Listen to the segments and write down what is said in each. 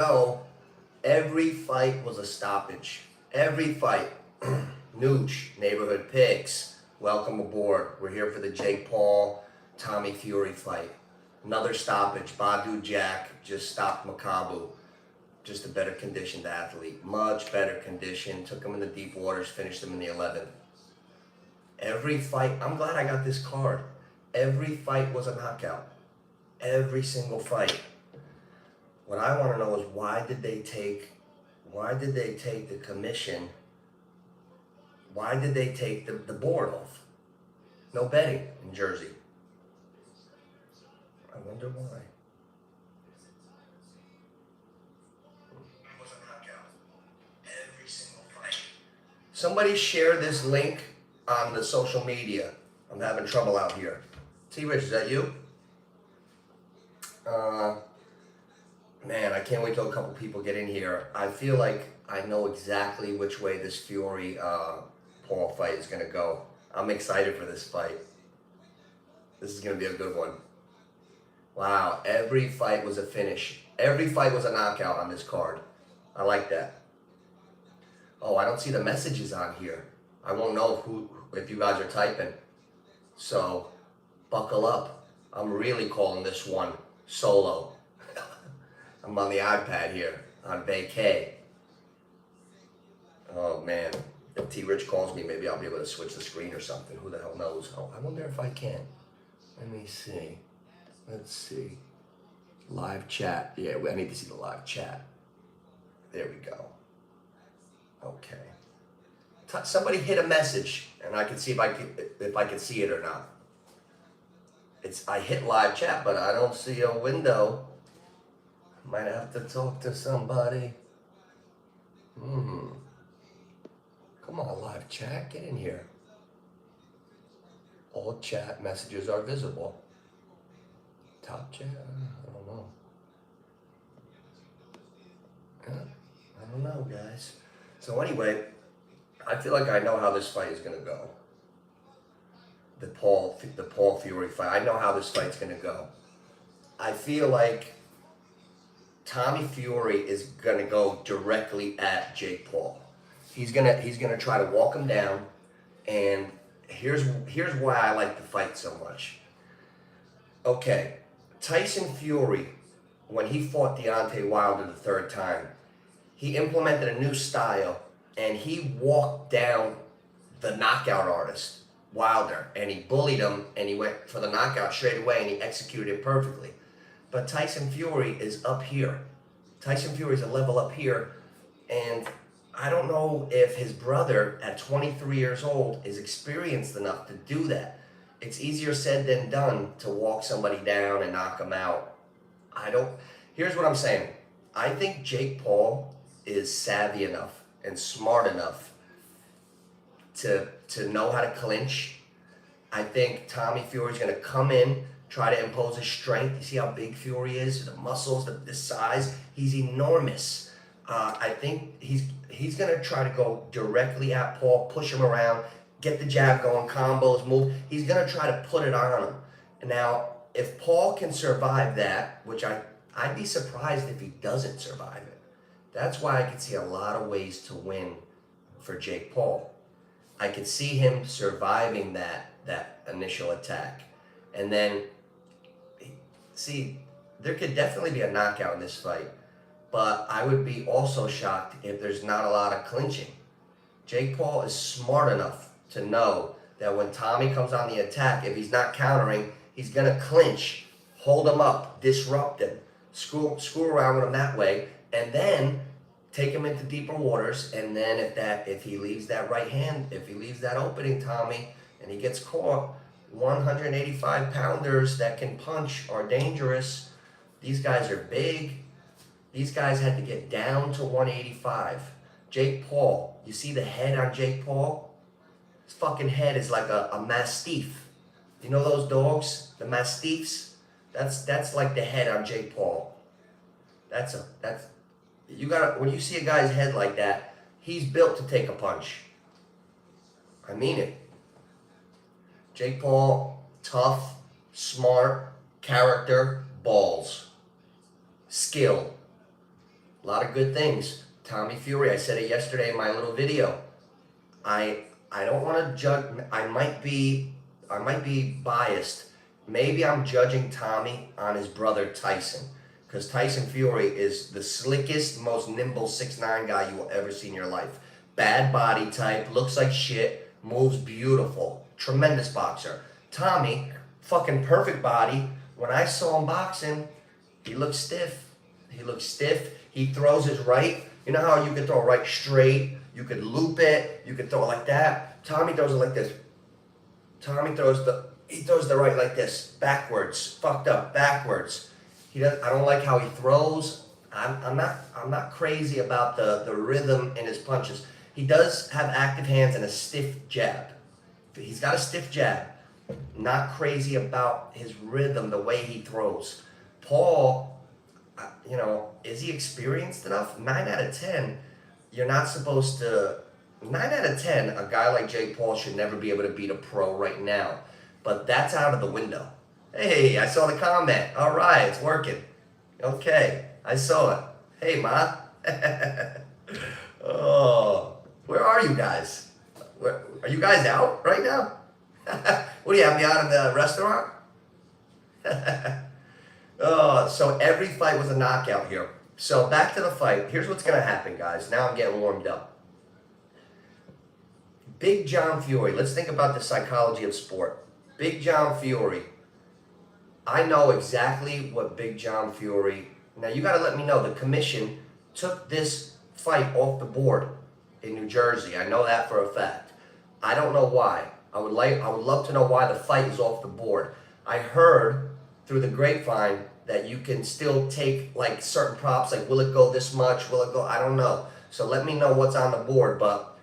No, every fight was a stoppage. Every fight. Nooch, Neighborhood Picks, welcome aboard. We're here for the Jake Paul, Tommy Fury fight. Another stoppage. Badu Jack just stopped Makabu. Just a better conditioned athlete. Much better condition. Took him in the deep waters, finished him in the 11th. Every fight, I'm glad I got this card. Every fight was a knockout. Every single fight. What I want to know is why did they take the commission? Why did they take the board off? No betting in Jersey. I wonder why. It was a knockout. Every single fight. Somebody share this link on the social media. I'm having trouble out here. T-Rich, is that you? Man, I can't wait till a couple people get in here. I feel like I know exactly which way this Fury Paul fight is going to go. I'm excited for this fight. This is going to be a good one. Wow, every fight was a finish. Every fight was a knockout on this card. I like that. Oh, I don't see the messages on here. I won't know if you guys are typing. So, buckle up. I'm really calling this one solo. I'm on the iPad here, on vacay. Oh man, if T-Rich calls me, maybe I'll be able to switch the screen or something. Who the hell knows? Oh, I wonder if I can. Let me see. Let's see. Live chat. Yeah, I need to see the live chat. There we go. Okay. Somebody hit a message, and I can see if I can see it or not. I hit live chat, but I don't see a window. Might have to talk to somebody. Come on, live chat, get in here. All chat messages are visible. Top chat, I don't know. I don't know, guys. So anyway, I feel like I know how this fight is gonna go. The Paul Fury fight. I know how this fight's gonna go. I feel like Tommy Fury is gonna go directly at Jake Paul. He's gonna try to walk him down, and here's why I like the fight so much. Okay, Tyson Fury, when he fought Deontay Wilder the third time, he implemented a new style, and he walked down the knockout artist, Wilder, and he bullied him, and he went for the knockout straight away, and he executed it perfectly. But Tyson Fury is up here. Tyson Fury is a level up here, and I don't know if his brother at 23 years old is experienced enough to do that. It's easier said than done to walk somebody down and knock them out. Here's what I'm saying. I think Jake Paul is savvy enough and smart enough to know how to clinch. I think Tommy Fury's going to come in, try to impose his strength. You see how big Fury is? The muscles, the size. He's enormous. I think he's going to try to go directly at Paul, push him around, get the jab going, combos, move. He's going to try to put it on him. Now, if Paul can survive that, which I'd be surprised if he doesn't survive it. That's why I could see a lot of ways to win for Jake Paul. I could see him surviving that initial attack. And then, see, there could definitely be a knockout in this fight, but I would be also shocked if there's not a lot of clinching. Jake Paul is smart enough to know that when Tommy comes on the attack, if he's not countering, he's going to clinch, hold him up, disrupt him, screw around with him that way, and then take him into deeper waters. And then if he leaves that right hand, if he leaves that opening, Tommy, and he gets caught, 185-pounders that can punch are dangerous. These guys are big. These guys had to get down to 185. Jake Paul, you see the head on Jake Paul? His fucking head is like a mastiff. You know those dogs, the mastiffs? That's like the head on Jake Paul. When you see a guy's head like that, he's built to take a punch. I mean it. Jake Paul, tough, smart, character, balls, skill. A lot of good things. Tommy Fury, I said it yesterday in my little video. I don't want to judge. I might be biased. Maybe I'm judging Tommy on his brother Tyson, because Tyson Fury is the slickest, most nimble 6'9" guy you will ever see in your life. Bad body type, looks like shit, moves beautiful, tremendous boxer. Tommy, fucking perfect body. When I saw him boxing, he looked stiff. He looks stiff. He throws his right. You know how you could throw a right straight? You could loop it. You could throw it like that. Tommy throws it like this. Tommy throws the right like this, backwards, fucked up, backwards. I don't like how he throws. I'm not crazy about the rhythm in his punches. He does have active hands and a stiff jab. He's got a stiff jab. Not crazy about his rhythm, the way he throws. Paul, is he experienced enough? 9 out of 10, you're not supposed to. 9 out of 10, a guy like Jake Paul should never be able to beat a pro right now. But that's out of the window. Hey, I saw the comment. All right, it's working. Okay, I saw it. Hey, Ma. Oh, where are you guys? Are you guys out right now? What do you have me out in the restaurant? Oh, so every fight was a knockout here. So back to the fight. Here's what's going to happen, guys. Now I'm getting warmed up. Big John Fury. Let's think about the psychology of sport. Big John Fury. I know exactly what Big John Fury. Now you got to let me know. The commission took this fight off the board in New Jersey. I know that for a fact. I don't know why. I would love to know why the fight is off the board. I heard through the grapevine that you can still take like certain props, like will it go this much? Will it go? I don't know. So let me know what's on the board. But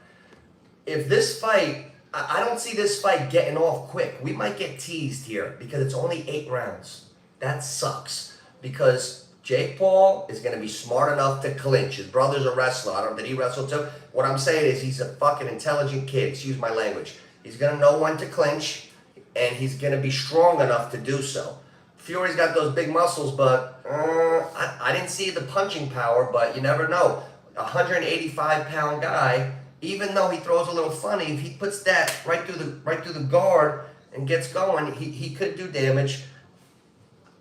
if this fight, I don't see this fight getting off quick. We might get teased here because it's only 8 rounds. That sucks because Jake Paul is going to be smart enough to clinch. His brother's a wrestler. Did he wrestle too? What I'm saying is he's a fucking intelligent kid. Excuse my language. He's going to know when to clinch, and he's going to be strong enough to do so. Fury's got those big muscles, but I didn't see the punching power, but you never know. A 185-pound guy, even though he throws a little funny, if he puts that right through the guard and gets going, he could do damage.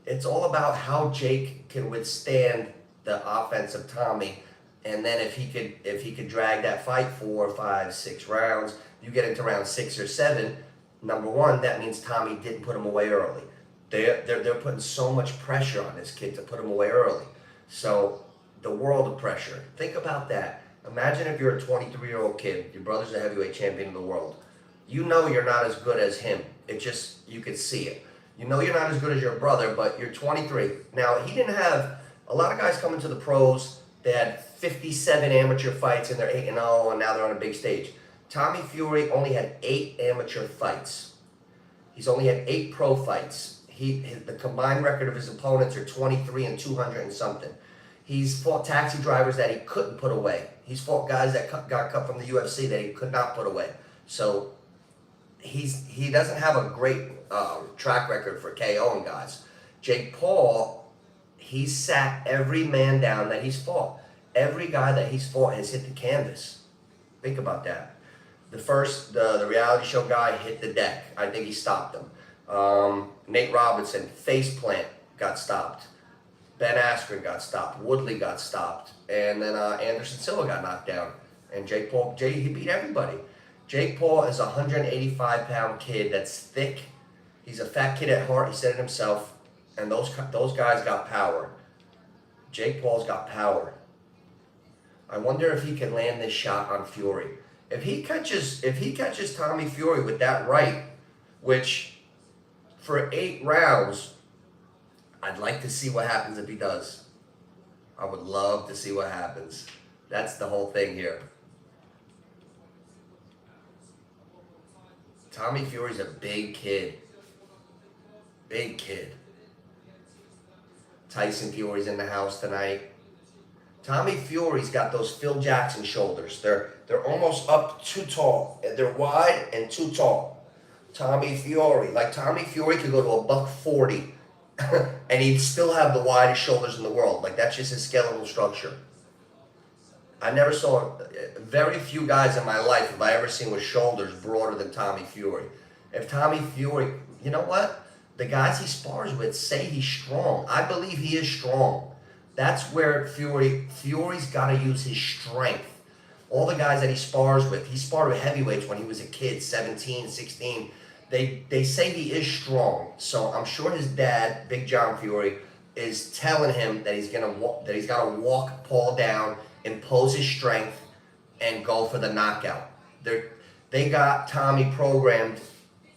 It's all about how Jake can withstand the offense of Tommy, and then if he could drag that fight 4, 5, 6 rounds, you get into round 6 or 7. Number one, that means Tommy didn't put him away early. They're putting so much pressure on this kid to put him away early. So the world of pressure. Think about that. Imagine if you're a 23-year-old kid, your brother's a heavyweight champion of the world. You know you're not as good as him. It just, you could see it. You know you're not as good as your brother, but you're 23. Now, he didn't have, a lot of guys coming to the pros, they had 57 amateur fights and they're 8-0 and now they're on a big stage. Tommy Fury only had 8 amateur fights. He's only had 8 pro fights. The combined record of his opponents are 23 and 200 and something. He's fought taxi drivers that he couldn't put away. He's fought guys that got cut from the UFC that he could not put away. So he doesn't have a great track record for KOing guys. Jake Paul, he's sat every man down that he's fought. Every guy that he's fought has hit the canvas. Think about that. The reality show guy hit the deck. I think he stopped him. Nate Robinson, faceplant, got stopped. Ben Askren got stopped. Woodley got stopped. And then Anderson Silva got knocked down. And Jake Paul, he beat everybody. Jake Paul is a 185-pound kid that's thick. He's a fat kid at heart. He said it himself. And those guys got power. Jake Paul's got power. I wonder if he can land this shot on Fury. If he catches Tommy Fury with that right, which for 8 rounds, I'd like to see what happens if he does. I would love to see what happens. That's the whole thing here. Tommy Fury's a big kid. Big kid. Tyson Fury's in the house tonight. Tommy Fury's got those Phil Jackson shoulders. They're almost up too tall. They're wide and too tall. Tommy Fury could go to a $140 and he'd still have the widest shoulders in the world. Like, that's just his skeletal structure. I never saw, very few guys in my life have I ever seen with shoulders broader than Tommy Fury. If Tommy Fury, you know what? The guys he spars with say he's strong. I believe he is strong. That's where Fury's got to use his strength. All the guys that he spars with, he sparred with heavyweights when he was a kid, 17, 16. They say he is strong. So I'm sure his dad, Big John Fury, is telling him that he's got to walk Paul down, impose his strength, and go for the knockout. They got Tommy programmed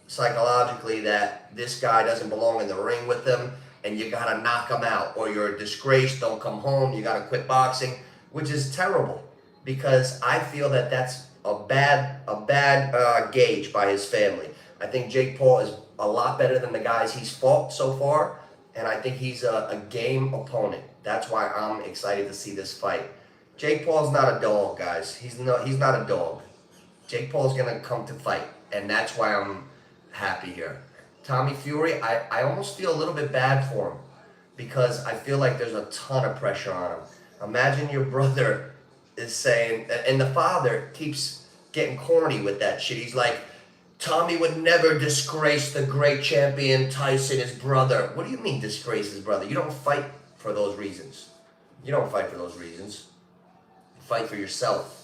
psychologically that this guy doesn't belong in the ring with them, and you gotta knock him out, or you're a disgrace. Don't come home. You gotta quit boxing, which is terrible because I feel that that's a bad gauge by his family. I think Jake Paul is a lot better than the guys he's fought so far, and I think he's a game opponent. That's why I'm excited to see this fight. Jake Paul's not a dog, guys. He's not a dog. Jake Paul's gonna come to fight, and that's why I'm happy here. Tommy Fury, I almost feel a little bit bad for him because I feel like there's a ton of pressure on him. Imagine your brother is saying, and the father keeps getting corny with that shit. He's like, Tommy would never disgrace the great champion Tyson, his brother. What do you mean disgrace his brother? You don't fight for those reasons. You don't fight for those reasons. You fight for yourself.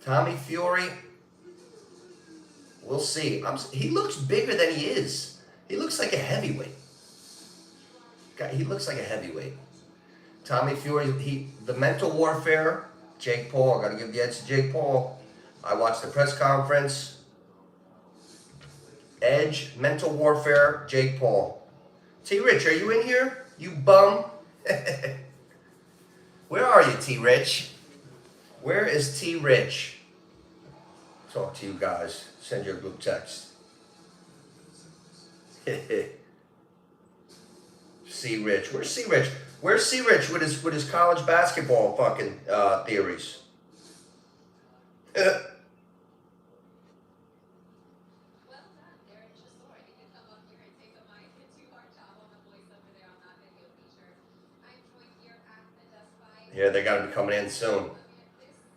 Tommy Fury, we'll see. He looks bigger than he is. He looks like a heavyweight. He looks like a heavyweight. Tommy Fury, the mental warfare, Jake Paul, I got to give the edge to Jake Paul. I watched the press conference. Edge, mental warfare, Jake Paul. T-Rich, are you in here? You bum. Where are you, T-Rich? Where is T-Rich? Talk to you guys. Send you a group text. C-Rich. Where's C-Rich? Where's C-Rich with his college basketball fucking theories? Yeah, they got to be coming in soon.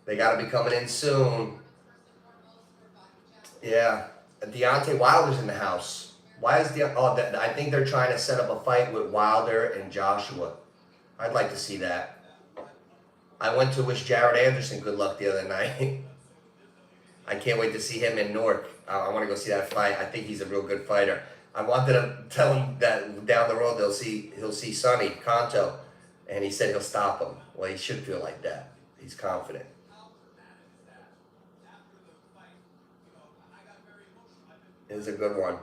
They got to be coming in soon. Yeah, Deontay Wilder's in the house. Why is I think they're trying to set up a fight with Wilder and Joshua. I'd like to see that. I went to wish Jared Anderson good luck the other night. I can't wait to see him in Newark. I want to go see that fight. I think he's a real good fighter. I wanted to tell him that down the road he'll see Sonny Conto, and he said he'll stop him. Well, he should feel like that. He's confident. It's a good one.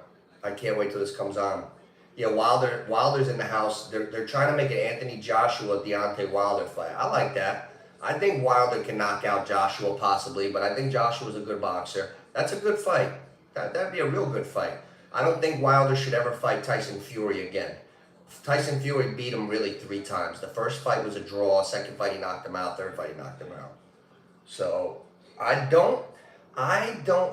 I can't wait till this comes on. Yeah, Wilder's in the house. They're trying to make an Anthony Joshua Deontay Wilder fight. I like that. I think Wilder can knock out Joshua possibly, but I think Joshua's a good boxer. That's a good fight. That'd be a real good fight. I don't think Wilder should ever fight Tyson Fury again. Tyson Fury beat him really 3 times. The first fight was a draw. Second fight he knocked him out. Third fight he knocked him out. So I don't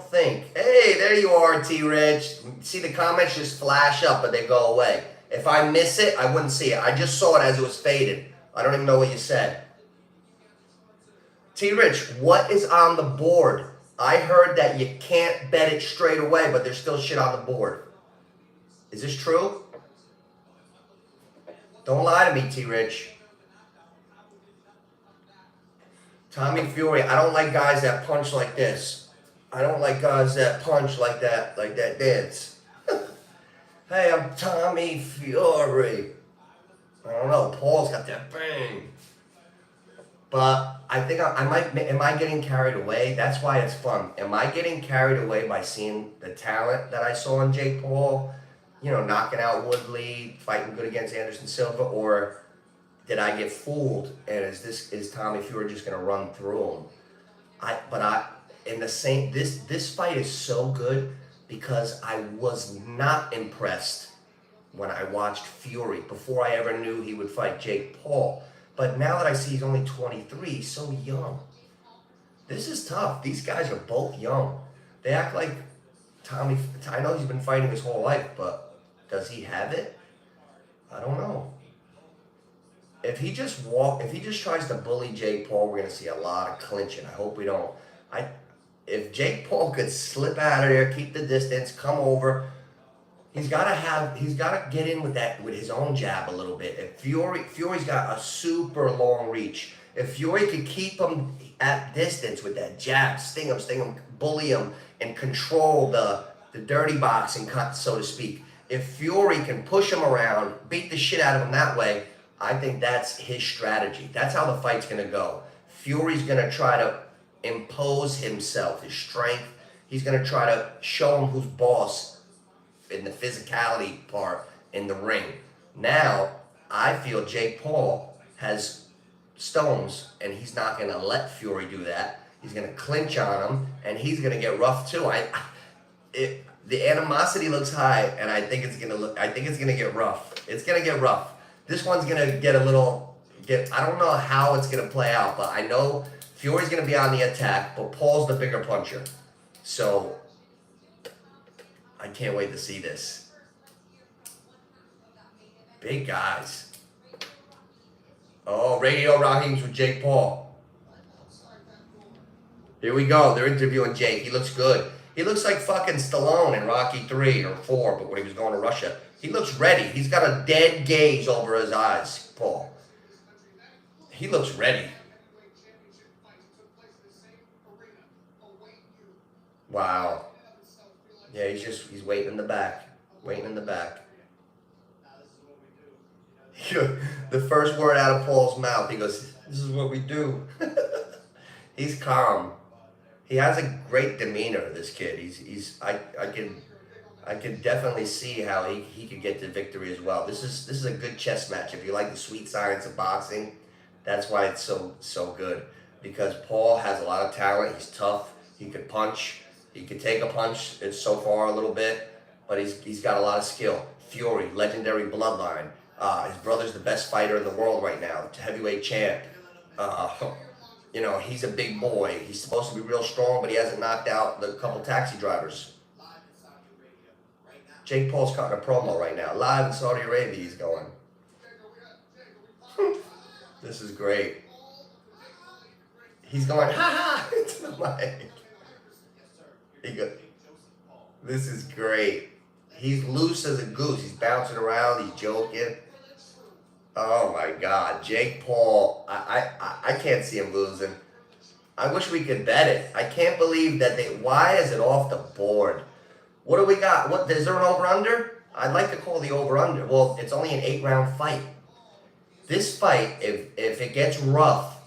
think. Hey, there you are, T-Rich. See, the comments just flash up, but they go away. If I miss it, I wouldn't see it. I just saw it as it was faded. I don't even know what you said. T-Rich, what is on the board? I heard that you can't bet it straight away, but there's still shit on the board. Is this true? Don't lie to me, T-Rich. Tommy Fury, I don't like guys that punch like this. I don't like guys that punch like that dance. Hey, I'm Tommy Fury. I don't know, Paul's got that bang. But I think am I getting carried away? That's why it's fun. Am I getting carried away by seeing the talent that I saw in Jake Paul? You know, knocking out Woodley, fighting good against Anderson Silva, or did I get fooled? And is Tommy Fury just gonna run through him? This fight is so good because I was not impressed when I watched Fury before I ever knew he would fight Jake Paul. But now that I see he's only 23, he's so young. This is tough. These guys are both young. They act like Tommy. I know he's been fighting his whole life, but does he have it? I don't know. if he just tries to bully Jake Paul, we're gonna see a lot of clinching. I hope we don't. If Jake Paul could slip out of there, keep the distance, come over, he's gotta get in with his own jab a little bit. If Fury's got a super long reach. If Fury could keep him at distance with that jab, sting him, bully him, and control the dirty boxing, so to speak. If Fury can push him around, beat the shit out of him that way, I think that's his strategy. That's how the fight's gonna go. Fury's gonna try to impose himself, his strength. He's gonna try to show him who's boss in the physicality part in the ring. Now, I feel Jake Paul has stones, and he's not gonna let Fury do that. He's gonna clinch on him, and he's gonna get rough too. The animosity looks high, and I think it's gonna get rough. It's gonna get rough. This one's gonna get a little. I don't know how it's gonna play out, but I know Fury's gonna be on the attack, but Paul's the bigger puncher. So I can't wait to see this. Big guys. Oh, Radio Raheem's with Jake Paul. Here we go. They're interviewing Jake. He looks good. He looks like fucking Stallone in Rocky 3 or 4, but when he was going to Russia. He looks ready. He's got a dead gaze over his eyes, Paul. He looks ready. Wow. Yeah, he's waiting in the back. Waiting in the back. The first word out of Paul's mouth, he goes, "This is what we do." He's calm. He has a great demeanor, this kid. I can definitely see how he could get the victory as well. This is a good chess match. If you like the sweet science of boxing, that's why it's so good. Because Paul has a lot of talent. He's tough. He could punch. He could take a punch. It's so far a little bit, but he's got a lot of skill. Fury, legendary bloodline. His brother's the best fighter in the world right now, heavyweight champ. He's a big boy. He's supposed to be real strong, but he hasn't knocked out the couple taxi drivers. Jake Paul's cutting a promo right now. Live in Saudi Arabia, he's going. This is great. He's going, ha ha, into the mic. This is great. He's loose as a goose. He's bouncing around. He's joking. Oh my God, Jake Paul. I can't see him losing. I wish we could bet it. I can't believe that why is it off the board? What do we got? Is there an over-under? I'd like to call the over-under. Well, it's only an 8-round fight. This fight, if it gets rough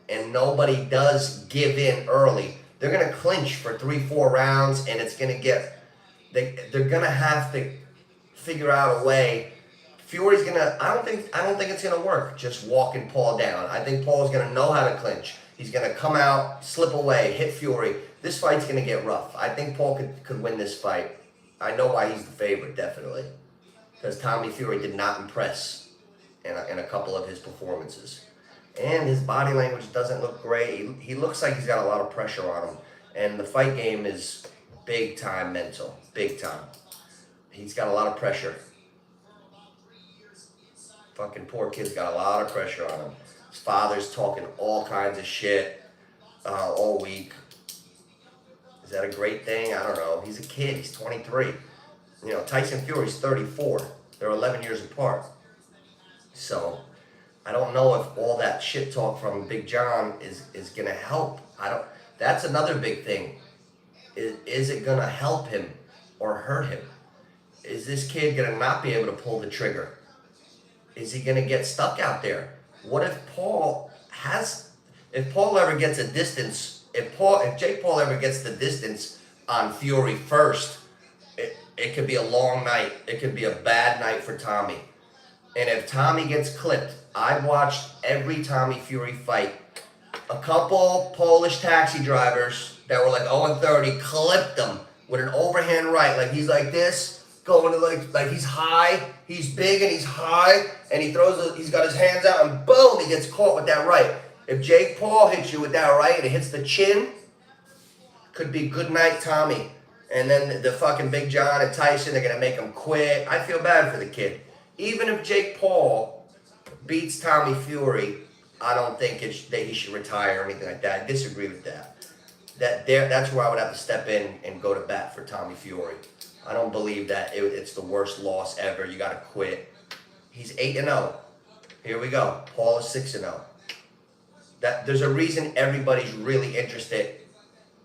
and nobody does give in early, they're going to clinch for 3-4 rounds, and it's going to get, they're going to have to figure out a way. Fury's going to, I don't think it's going to work just walking Paul down. I think Paul's going to know how to clinch. He's going to come out, slip away, hit Fury. This fight's going to get rough. I think Paul could win this fight. I know why he's the favorite, definitely. Because Tommy Fury did not impress in a couple of his performances. And his body language doesn't look great. He looks like he's got a lot of pressure on him. And the fight game is big time mental. Big time. He's got a lot of pressure. Fucking poor kid's got a lot of pressure on him. His father's talking all kinds of shit all week. Is that a great thing? I don't know. He's a kid. He's 23. Tyson Fury's 34. They're 11 years apart. So I don't know if all that shit talk from Big John is going to help. That's another big thing. Is it going to help him or hurt him? Is this kid going to not be able to pull the trigger? Is he going to get stuck out there? What if Paul ever gets a distance, if Jake Paul ever gets the distance on Fury first, it could be a long night. It could be a bad night for Tommy. And if Tommy gets clipped, I've watched every Tommy Fury fight. A couple Polish taxi drivers that were like 0-30 clipped him with an overhand right. Like he's like this, going to like he's high, he's big and he's high, and he's got his hands out and boom, he gets caught with that right. If Jake Paul hits you with that right and it hits the chin, could be good night, Tommy. And then the fucking Big John and Tyson, they're going to make him quit. I feel bad for the kid. Even if Jake Paul beats Tommy Fury, I don't think that he should retire or anything like that. I disagree with that. That's where I would have to step in and go to bat for Tommy Fury. I don't believe that it's the worst loss ever. You got to quit. He's 8-0. Here we go. Paul is 6-0. There's a reason everybody's really interested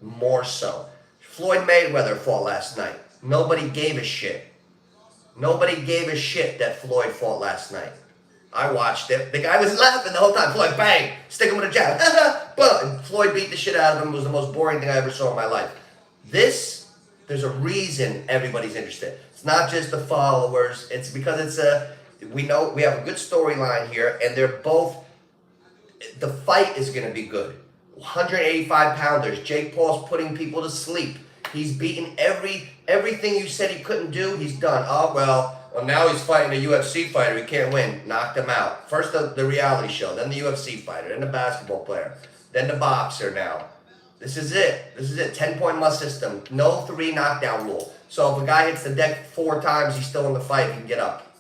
more so. Floyd Mayweather fought last night. Nobody gave a shit. Nobody gave a shit that Floyd fought last night. I watched it. The guy was laughing the whole time. Floyd, bang, stick him with a jab. And Floyd beat the shit out of him. It was the most boring thing I ever saw in my life. There's a reason everybody's interested. It's not just the followers. It's because we know we have a good storyline here, and they're both, the fight is going to be good. 185 pounders. Jake Paul's putting people to sleep. He's beaten everything you said he couldn't do, he's done. Oh, well, now he's fighting a UFC fighter. He can't win. Knocked him out. First the reality show, then the UFC fighter, then the basketball player, then the boxer now. This is it. 10-point must system. No 3 knockdown rule. So if a guy hits the deck 4 times, he's still in the fight, he can get up.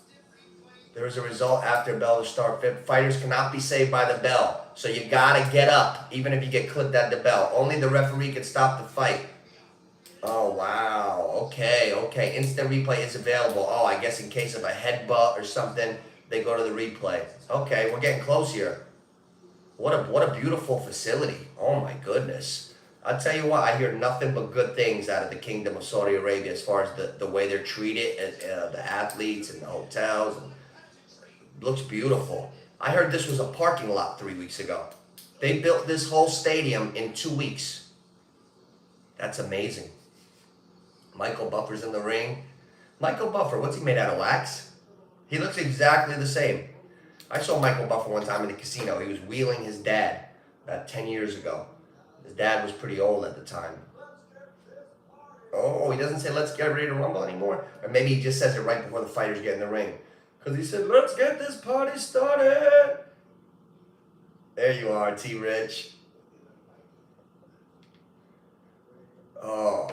There is a result after bell to start. Fighters cannot be saved by the bell. So you gotta get up, even if you get clipped at the bell. Only the referee can stop the fight. Oh, wow. Okay. Instant replay is available. Oh, I guess in case of a headbutt or something, they go to the replay. Okay, we're getting close here. What a beautiful facility. Oh, my goodness. I'll tell you what, I hear nothing but good things out of the Kingdom of Saudi Arabia as far as the way they're treated, the athletes and the hotels. It looks beautiful. I heard this was a parking lot 3 weeks ago. They built this whole stadium in 2 weeks. That's amazing. Michael Buffer's in the ring. Michael Buffer, what's he made out of, wax? He looks exactly the same. I saw Michael Buffer one time in the casino. He was wheeling his dad about 10 years ago. His dad was pretty old at the time. Oh, he doesn't say let's get ready to rumble anymore? Or maybe he just says it right before the fighters get in the ring. Because he said, let's get this party started. There you are, T-Rich. Oh,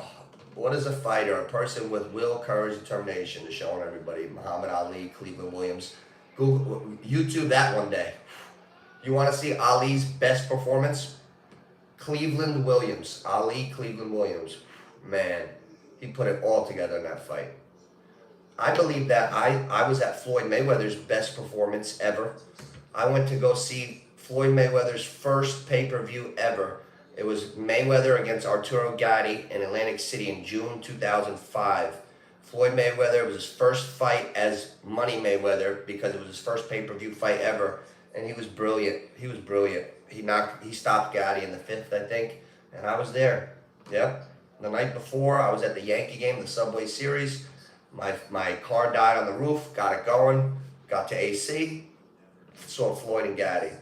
what is a fighter? A person with will, courage, determination, to show on everybody. Muhammad Ali, Cleveland Williams. Google, YouTube that one day. You want to see Ali's best performance? Cleveland Williams. Ali, Cleveland Williams. Man, he put it all together in that fight. I believe that I was at Floyd Mayweather's best performance ever. I went to go see Floyd Mayweather's first pay-per-view ever. It was Mayweather against Arturo Gatti in Atlantic City in June 2005. Floyd Mayweather, was his first fight as Money Mayweather because it was his first pay-per-view fight ever, and he was brilliant. He stopped Gatti in the 5th, I think, and I was there. Yep. The night before, I was at the Yankee game, the Subway Series. My car died on the roof, got it going, got to AC, saw Floyd and Gatti.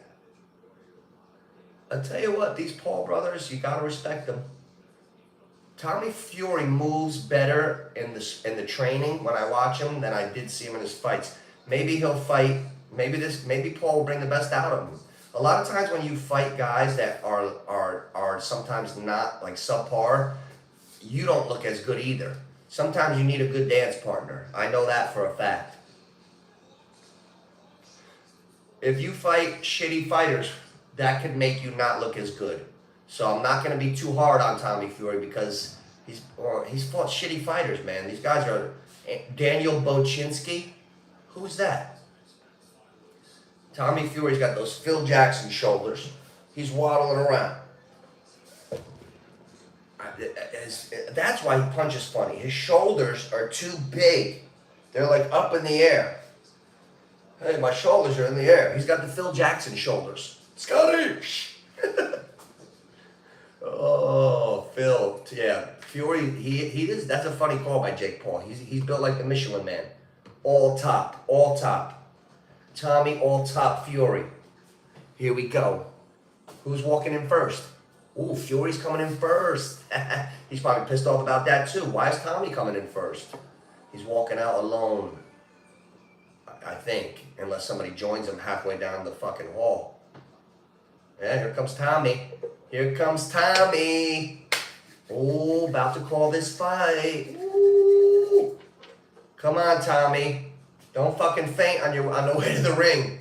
I tell you what, these Paul brothers, you gotta respect them. Tommy Fury moves better in the training when I watch him than I did see him in his fights. Maybe he'll fight. Maybe Paul will bring the best out of him. A lot of times when you fight guys that are sometimes not like subpar, you don't look as good either. Sometimes you need a good dance partner. I know that for a fact. If you fight shitty fighters, that could make you not look as good. So I'm not going to be too hard on Tommy Fury because he's fought shitty fighters, man. These guys are... Daniel Bochinski? Who's that? Tommy Fury's got those Phil Jackson shoulders. He's waddling around. That's why he punches funny. His shoulders are too big. They're like up in the air. Hey, my shoulders are in the air. He's got the Phil Jackson shoulders. Scotty! Oh, Phil. Yeah, Fury, he is. That's a funny call by Jake Paul. He's built like the Michelin Man. All top. Tommy, all top Fury. Here we go. Who's walking in first? Ooh, Fury's coming in first. He's probably pissed off about that too. Why is Tommy coming in first? He's walking out alone, I think, unless somebody joins him halfway down the fucking hall. Yeah, here comes Tommy. Oh, about to call this fight. Ooh. Come on, Tommy. Don't fucking faint on the way to the ring.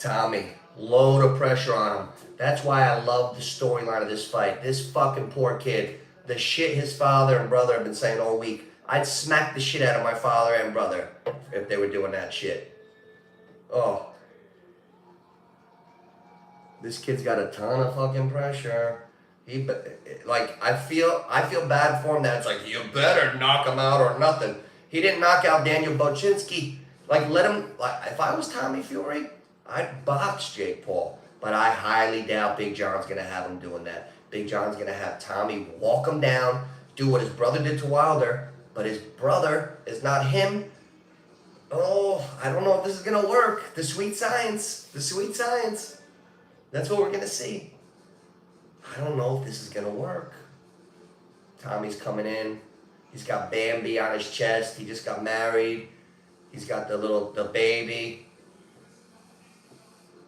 Tommy, load of pressure on him. That's why I love the storyline of this fight. This fucking poor kid, the shit his father and brother have been saying all week. I'd smack the shit out of my father and brother if they were doing that shit. Oh. This kid's got a ton of fucking pressure. I feel bad for him that it's like, you better knock him out or nothing. He didn't knock out Daniel Bochinski. Let him, if I was Tommy Fury, I'd box Jake Paul. But I highly doubt Big John's going to have him doing that. Big John's going to have Tommy walk him down, do what his brother did to Wilder, but his brother is not him. Oh, I don't know if this is going to work. The sweet science. That's what we're going to see. I don't know if this is going to work. Tommy's coming in. He's got Bambi on his chest. He just got married. He's got the baby.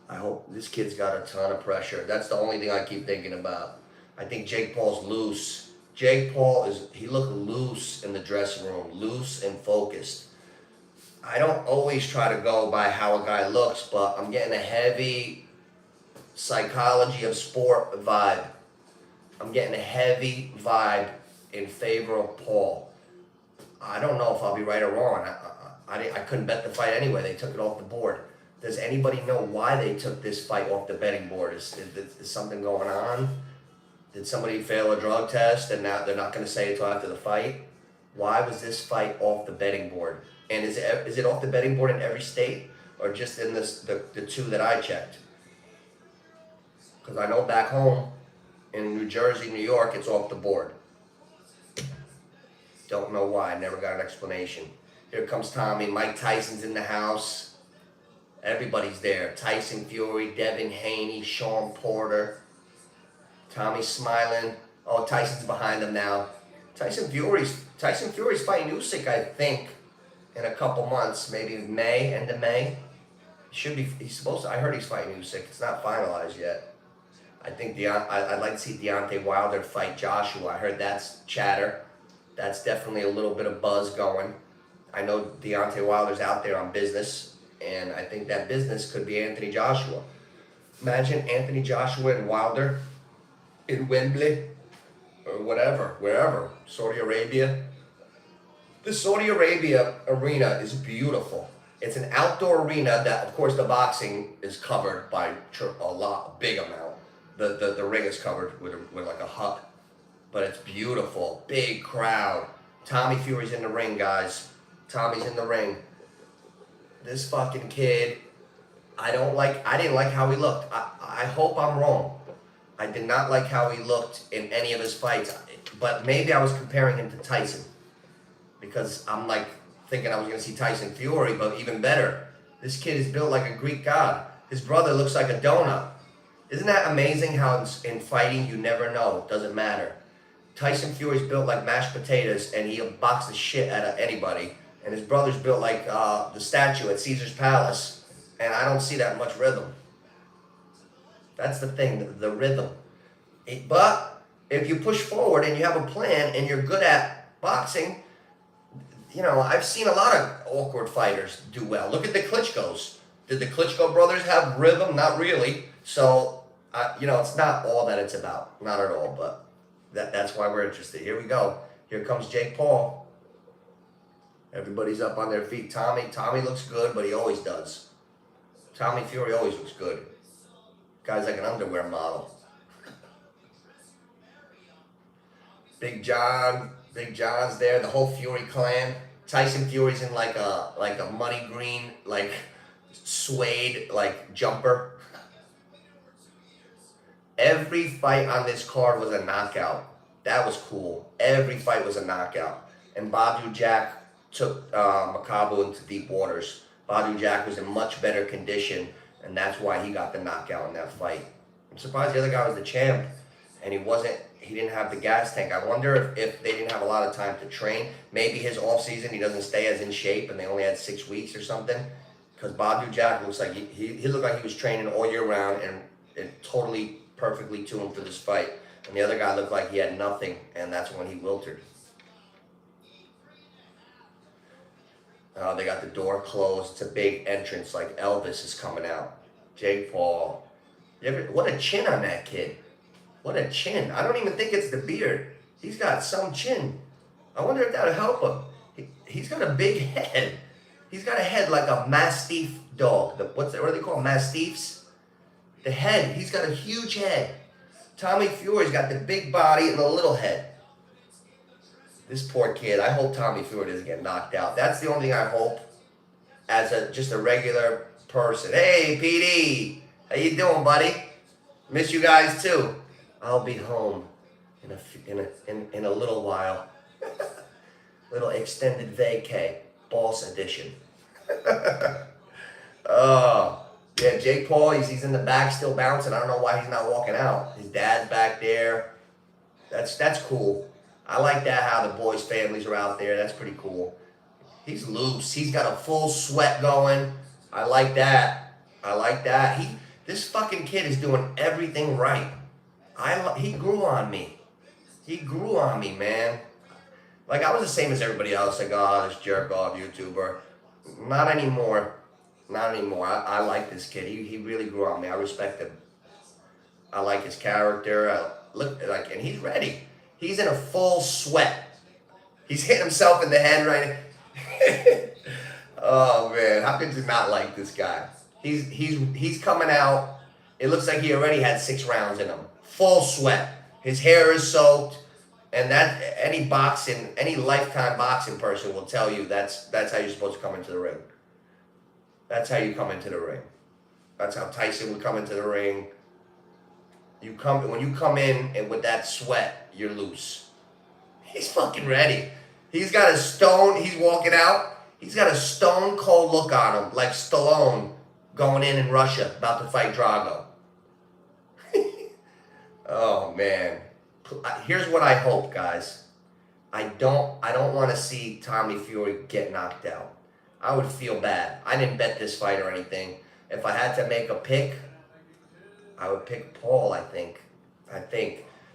I hope this kid's got a ton of pressure. That's the only thing I keep thinking about. I think Jake Paul's loose. Jake Paul he looked loose in the dressing room, loose and focused. I don't always try to go by how a guy looks, but I'm getting a heavy psychology of sport vibe. I'm getting a heavy vibe in favor of Paul. I don't know if I'll be right or wrong. I couldn't bet the fight anyway. They took it off the board. Does anybody know why they took this fight off the betting board? Is something going on? Did somebody fail a drug test and now they're not going to say it until after the fight? Why was this fight off the betting board? And is it off the betting board in every state or just in the two that I checked? Because I know back home in New Jersey, New York, it's off the board. Don't know why. Never got an explanation. Here comes Tommy. Mike Tyson's in the house. Everybody's there. Tyson Fury, Devin Haney, Sean Porter. Tommy's smiling. Oh, Tyson's behind him now. Tyson Fury's fighting Usyk, I think, in a couple months, maybe May, end of May. I heard he's fighting Usyk. It's not finalized yet. I think I'd like to see Deontay Wilder fight Joshua. I heard that's chatter. That's definitely a little bit of buzz going. I know Deontay Wilder's out there on business, and I think that business could be Anthony Joshua. Imagine Anthony Joshua and Wilder in Wembley or whatever, wherever, Saudi Arabia. The Saudi Arabia arena is beautiful. It's an outdoor arena that, of course, the boxing is covered by a big amount. The ring is covered with like a hut, but it's beautiful. Big crowd. Tommy Fury's in the ring, guys. Tommy's in the ring. This fucking kid, I didn't like how he looked. I hope I'm wrong. I did not like how he looked in any of his fights, but maybe I was comparing him to Tyson because I'm like thinking I was going to see Tyson Fury, but even better, this kid is built like a Greek god. His brother looks like a donut. Isn't that amazing how in fighting you never know? It doesn't matter. Tyson Fury's built like mashed potatoes and he'll box the shit out of anybody. And his brother's built like the statue at Caesar's Palace, and I don't see that much rhythm. That's the thing, the rhythm. But if you push forward and you have a plan and you're good at boxing, I've seen a lot of awkward fighters do well. Look at the Klitschko's. Did the Klitschko brothers have rhythm? Not really. So, it's not all that it's about. Not at all, but that's why we're interested. Here we go. Here comes Jake Paul. Everybody's up on their feet. Tommy looks good, but he always does. Tommy Fury always looks good. Guy's like an underwear model. Big John's there. The whole Fury clan. Tyson Fury's in like a money green, like suede, like jumper. Every fight on this card was a knockout. That was cool. Every fight was a knockout. And Badu Jack took Makabu into deep waters. Badu Jack was in much better condition, and that's why he got the knockout in that fight. I'm surprised the other guy was the champ, and he didn't have the gas tank. I wonder if they didn't have a lot of time to train. Maybe his off season, he doesn't stay as in shape, and they only had 6 weeks or something. Because Badu Jack looks like he looked like he was training all year round and totally perfectly tuned for this fight. And the other guy looked like he had nothing, and that's when he wilted. They got the door closed. It's a big entrance, like Elvis is coming out. Jake Paul. What a chin on that kid. What a chin. I don't even think it's the beard. He's got some chin. I wonder if that'll help him. He's got a big head. He's got a head like a Mastiff dog. What do they call Mastiffs? The head. He's got a huge head. Tommy Fury's got the big body and the little head. This poor kid. I hope Tommy Fury doesn't get knocked out. That's the only thing I hope as just a regular person. Hey, PD. How you doing, buddy? Miss you guys too. I'll be home in a little while. Little extended vacay, boss edition. Oh, yeah, Jake Paul, he's in the back still bouncing. I don't know why he's not walking out. His dad's back there. That's cool. I like that, how the boys' families are out there. That's pretty cool. He's loose. He's got a full sweat going. I like that. I like that. This fucking kid is doing everything right. He grew on me. He grew on me, man. Like, I was the same as everybody else. Like, oh, this jerk-off YouTuber. Not anymore. Not anymore. I like this kid. He really grew on me. I respect him. I like his character. And he's ready. He's in a full sweat. He's hitting himself in the head right now. Oh, man. How could you not like this guy? He's coming out. It looks like he already had 6 rounds in him. Full sweat. His hair is soaked. And that any lifetime boxing person will tell you that's how you're supposed to come into the ring. That's how you come into the ring. That's how Tyson would come into the ring. When you come in and with that sweat, you're loose. He's fucking ready. He's got he's walking out. He's got a stone cold look on him, like Stallone going in Russia, about to fight Drago. Oh man. Here's what I hope, guys. I don't want to see Tommy Fury get knocked out. I would feel bad. I didn't bet this fight or anything. If I had to make a pick, I would pick Paul, I think.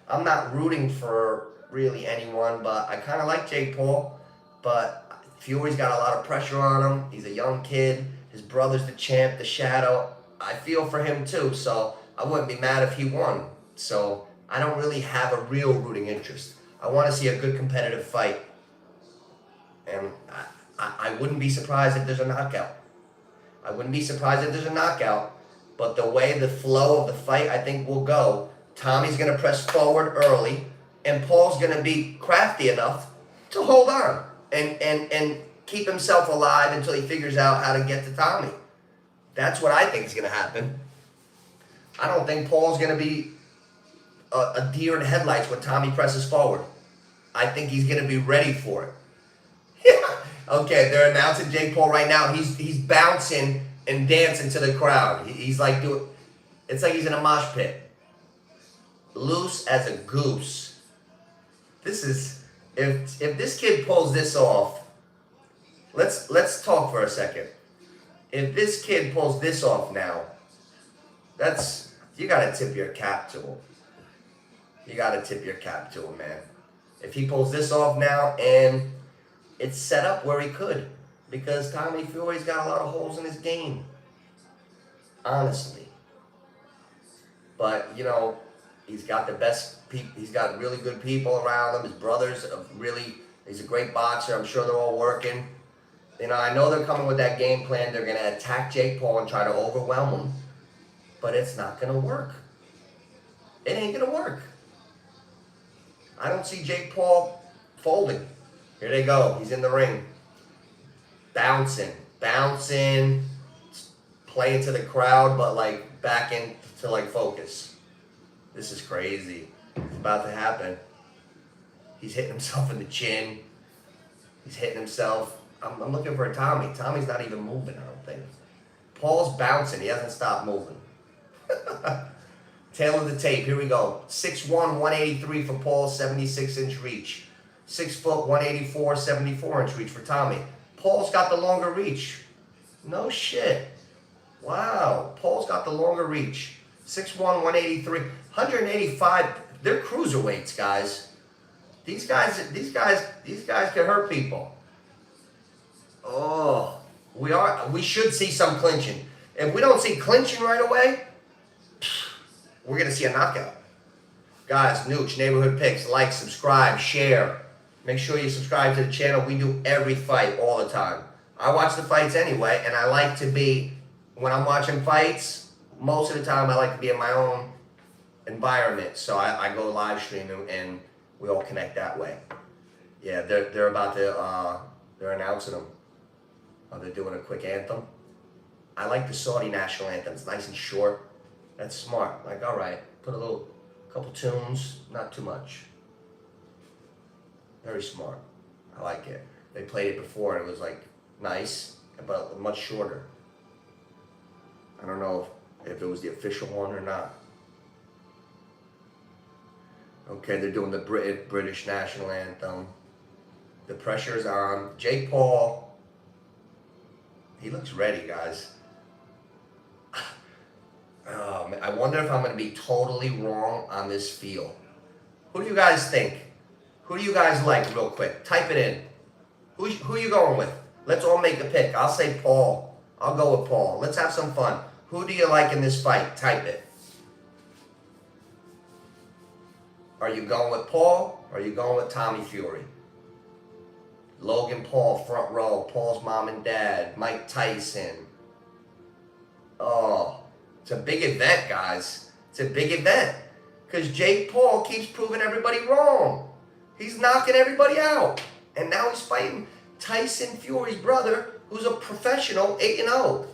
I'm not rooting for really anyone, but I kind of like Jake Paul. But Fury's got a lot of pressure on him. He's a young kid. His brother's the champ, the Shadow. I feel for him too, so I wouldn't be mad if he won. So I don't really have a real rooting interest. I want to see a good competitive fight. And I wouldn't be surprised if there's a knockout. But the way the flow of the fight, I think, will go, Tommy's going to press forward early, and Paul's going to be crafty enough to hold on and keep himself alive until he figures out how to get to Tommy. That's what I think is going to happen. I don't think Paul's going to be a deer in headlights when Tommy presses forward. I think he's going to be ready for it. Okay, they're announcing Jake Paul right now. He's bouncing and dancing to the crowd. He's like it's like he's in a mosh pit. Loose as a goose. This is, if this kid pulls this off, let's talk for a second. If this kid pulls this off now, you gotta tip your cap to him. You gotta tip your cap to him, man. If he pulls this off now, and it's set up where he could, because Tommy Fury's got a lot of holes in his game. Honestly. But, he's got the best people. He's got really good people around him. His brother's he's a great boxer. I'm sure they're all working. I know they're coming with that game plan. They're going to attack Jake Paul and try to overwhelm him. But it's not going to work. It ain't going to work. I don't see Jake Paul folding. Here they go. He's in the ring. Bouncing, playing to the crowd, but back into focus. This is crazy. It's about to happen. He's hitting himself in the chin. He's hitting himself. I'm looking for Tommy. Tommy's not even moving, I don't think. Paul's bouncing. He hasn't stopped moving. Tail of the tape. Here we go. 6'1", 183 for Paul, 76-inch reach. 6 foot, 184, 74-inch reach for Tommy. Paul's got the longer reach. No shit. Wow. Paul's got the longer reach. 6'1", 183, 185. They're cruiserweights, guys. These guys can hurt people. Oh, we should see some clinching. If we don't see clinching right away, we're going to see a knockout. Guys, Nooch, Neighborhood Picks, like, subscribe, share. Make sure you subscribe to the channel. We do every fight all the time. I watch the fights anyway, and I like to be, when I'm watching fights, most of the time I like to be in my own environment. So I go live stream and we all connect that way. Yeah, they're about to, they're announcing them. They're doing a quick anthem. I like the Saudi national anthem. It's nice and short. That's smart. Like, all right, put a couple tunes, not too much. Very smart. I like it. They played it before and it was like nice, but much shorter. I don't know if it was the official one or not. Okay, they're doing the British national anthem. The pressure's on. Jake Paul, he looks ready, guys. I wonder if I'm going to be totally wrong on this feel. Who do you guys think? Who do you guys like, real quick? Type it in. Who are you going with? Let's all make a pick. I'll say Paul. I'll go with Paul. Let's have some fun. Who do you like in this fight? Type it. Are you going with Paul? Or are you going with Tommy Fury? Logan Paul, front row. Paul's mom and dad. Mike Tyson. Oh, it's a big event, guys. It's a big event. Because Jake Paul keeps proving everybody wrong. He's knocking everybody out. And now he's fighting Tyson Fury's brother, who's a professional 8-0.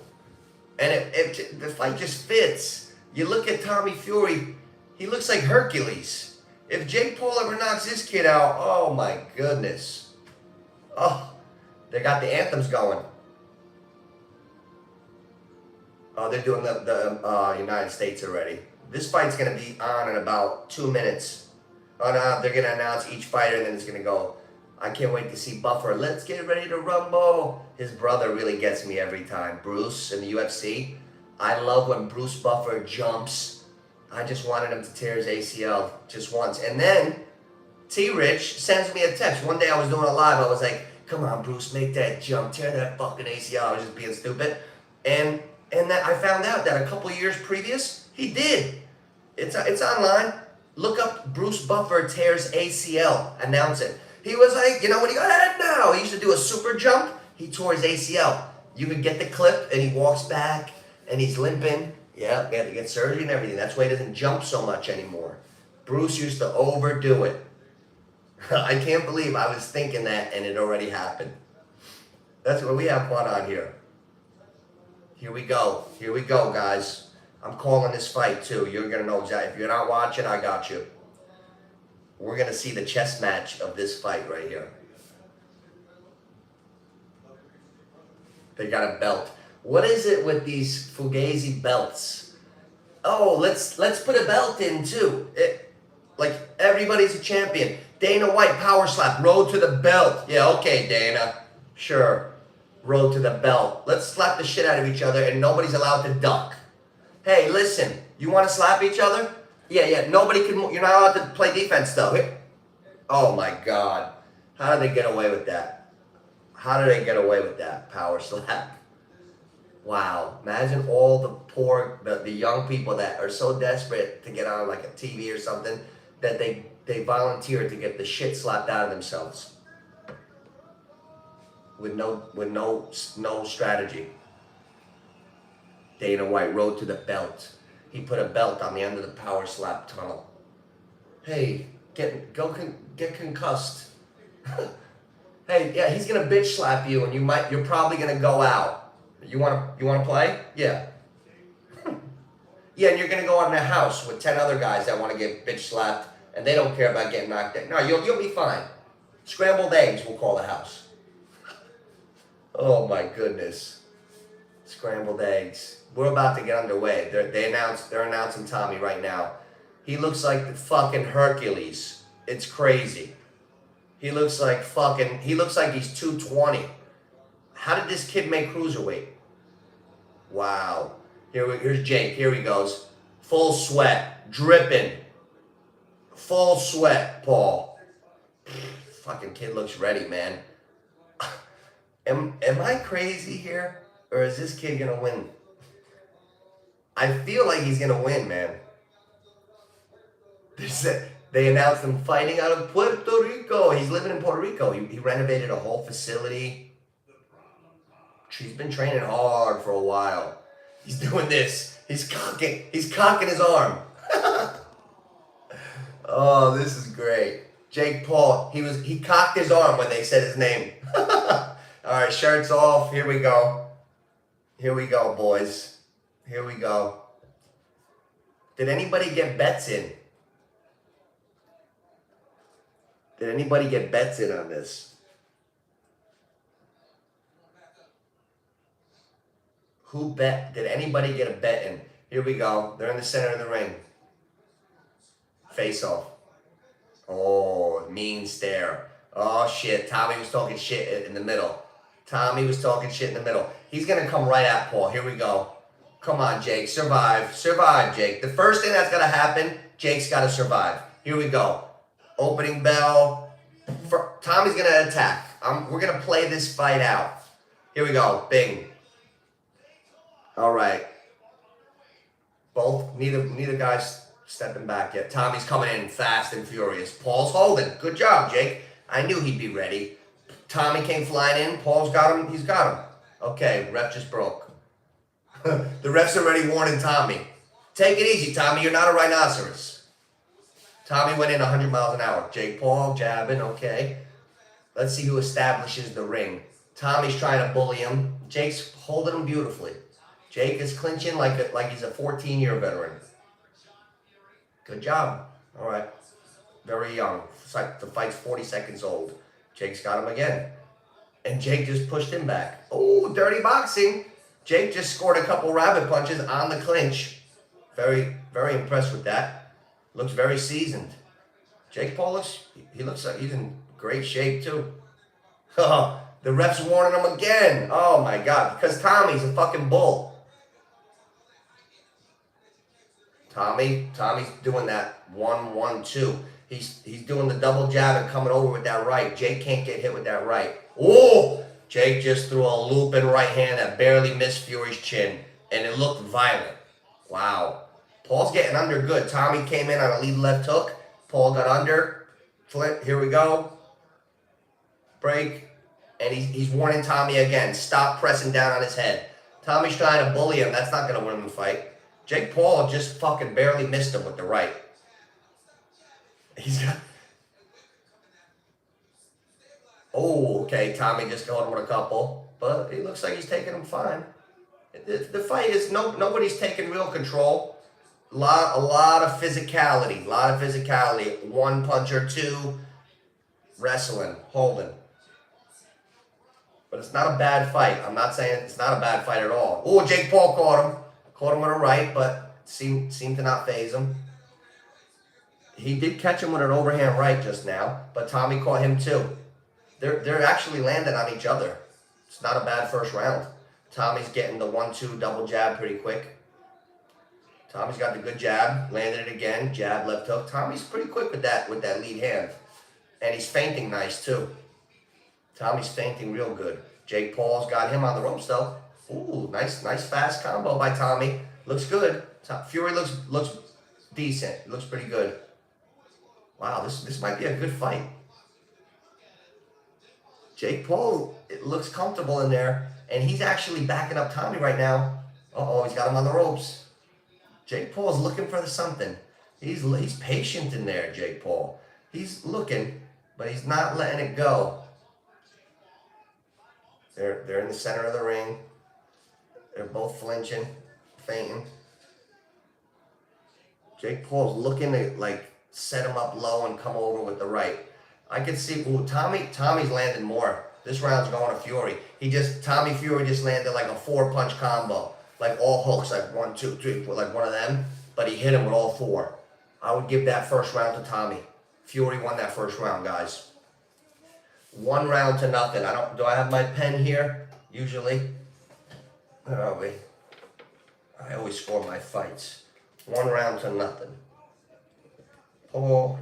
And the fight just fits. You look at Tommy Fury, he looks like Hercules. If Jake Paul ever knocks this kid out, oh my goodness. Oh, they got the anthems going. Oh, they're doing the United States already. This fight's going to be on in about 2 minutes. Oh, no, they're going to announce each fighter, and then it's going to go. I can't wait to see Buffer. Let's get ready to rumble. His brother really gets me every time. Bruce in the UFC. I love when Bruce Buffer jumps. I just wanted him to tear his ACL just once. And then T-Rich sends me a text. One day I was doing a live. I was like, come on, Bruce, make that jump. Tear that fucking ACL. I was just being stupid. And that I found out that a couple years previous, he did. It's online. Look up Bruce Buffer tears ACL. Announce it. He was like, you know, when he got ahead now, he used to do a super jump. He tore his ACL. You could get the clip, and he walks back, and he's limping. Yeah, he had to get surgery and everything. That's why he doesn't jump so much anymore. Bruce used to overdo it. I can't believe I was thinking that, and it already happened. That's what we have fun on here. Here we go. Here we go, guys. I'm calling this fight, too. You're going to know exactly. If you're not watching, I got you. We're going to see the chess match of this fight right here. They got a belt. What is it with these Fugazi belts? Oh, let's put a belt in, too. Like, everybody's a champion. Dana White, power slap, road to the belt. Yeah, okay, Dana. Sure. Road to the belt. Let's slap the shit out of each other and nobody's allowed to duck. Hey, listen, you want to slap each other? Yeah, nobody can, you're not allowed to play defense though. Oh my God. How did they get away with that? How did they get away with that power slap? Wow. Imagine all the poor, the young people that are so desperate to get on like a TV or something that they volunteer to get the shit slapped out of themselves. With no strategy. Dana White, road to the belt. He put a belt on the end of the power slap tunnel. Hey, get concussed. Hey, yeah, he's gonna bitch slap you, and you're probably gonna go out. You wanna play? Yeah. Yeah, and you're gonna go out in a house with 10 other guys that want to get bitch slapped, and they don't care about getting knocked out. No, you'll be fine. Scrambled eggs, we'll call the house. Oh my goodness. Scrambled eggs. We're about to get underway. They're announcing Tommy right now. He looks like the fucking Hercules. It's crazy. He looks like he's 220. How did this kid make cruiserweight? Wow. Here's Jake. Here he goes. Full sweat. Dripping. Full sweat, Paul. Fucking kid looks ready, man. Am I crazy here? Or is this kid gonna win? I feel like he's gonna win, man. They announced him fighting out of Puerto Rico. He's living in Puerto Rico. He renovated a whole facility. He's been training hard for a while. He's doing this. He's cocking his arm. Oh, this is great. Jake Paul, he cocked his arm when they said his name. All right, shirts off. Here we go. Here we go, boys. Here we go. Did anybody get bets in? Did anybody get bets in on this? Who bet? Did anybody get a bet in? Here we go. They're in the center of the ring. Face off. Oh, mean stare. Oh, shit. Tommy was talking shit in the middle. Tommy was talking shit in the middle. He's going to come right at Paul. Here we go. Come on, Jake. Survive. Survive, Jake. The first thing that's going to happen, Jake's got to survive. Here we go. Opening bell. Tommy's going to attack. We're going to play this fight out. Here we go. Bing. All right. Neither guy's stepping back yet. Tommy's coming in fast and furious. Paul's holding. Good job, Jake. I knew he'd be ready. Tommy came flying in. Paul's got him. He's got him. Okay, ref just broke. The ref's already warning Tommy. Take it easy, Tommy. You're not a rhinoceros. Tommy went in 100 miles an hour. Jake Paul jabbing. Okay. Let's see who establishes the ring. Tommy's trying to bully him. Jake's holding him beautifully. Jake is clinching like he's a 14-year veteran. Good job. All right. Very young. The fight's 40 seconds old. Jake's got him again. And Jake just pushed him back. Oh, dirty boxing. Jake just scored a couple rabbit punches on the clinch. Very, very impressed with that. Looks very seasoned. Jake Paul looks like he's in great shape too. The ref's warning him again. Oh my God, because Tommy's a fucking bull. Tommy's doing that 1-1-2. He's doing the double jab and coming over with that right. Jake can't get hit with that right. Oh! Jake just threw a looping right hand that barely missed Fury's chin, and it looked violent. Wow. Paul's getting under good. Tommy came in on a lead left hook. Paul got under. Flip. Here we go. Break. And he's warning Tommy again. Stop pressing down on his head. Tommy's trying to bully him. That's not going to win him the fight. Jake Paul just fucking barely missed him with the right. He's got... Oh, okay. Tommy just going with a couple. But it looks like he's taking him fine. The fight is... Nobody's taking real control. A lot of physicality. One puncher, two. Wrestling. Holding. But it's not a bad fight. I'm not saying it's not a bad fight at all. Oh, Jake Paul caught him. Caught him with a right, but seemed to not faze him. He did catch him with an overhand right just now, but Tommy caught him too. They're actually landing on each other. It's not a bad first round. Tommy's getting the 1-2 double jab pretty quick. Tommy's got the good jab, landed it again, jab, left hook. Tommy's pretty quick with that lead hand. And he's feinting nice too. Tommy's feinting real good. Jake Paul's got him on the ropes though. Ooh, nice fast combo by Tommy. Looks good. Fury looks decent. Looks pretty good. Wow, this might be a good fight. Jake Paul, it looks comfortable in there, and he's actually backing up Tommy right now. Uh-oh, he's got him on the ropes. Jake Paul's looking for something. He's patient in there, Jake Paul. He's looking, but he's not letting it go. They're in the center of the ring. They're both flinching, feinting. Jake Paul's looking to set him up low and come over with the right. I could see Tommy's landing more. This round's going to Fury. Tommy Fury just landed like a 4-punch combo. Like all hooks, like 1, 2, 3, like one of them. But he hit him with all 4. I would give that first round to Tommy. Fury won that first round, guys. 1 round to nothing. Do I have my pen here? Usually. Where are we? I always score my fights. 1 round to nothing. Paul,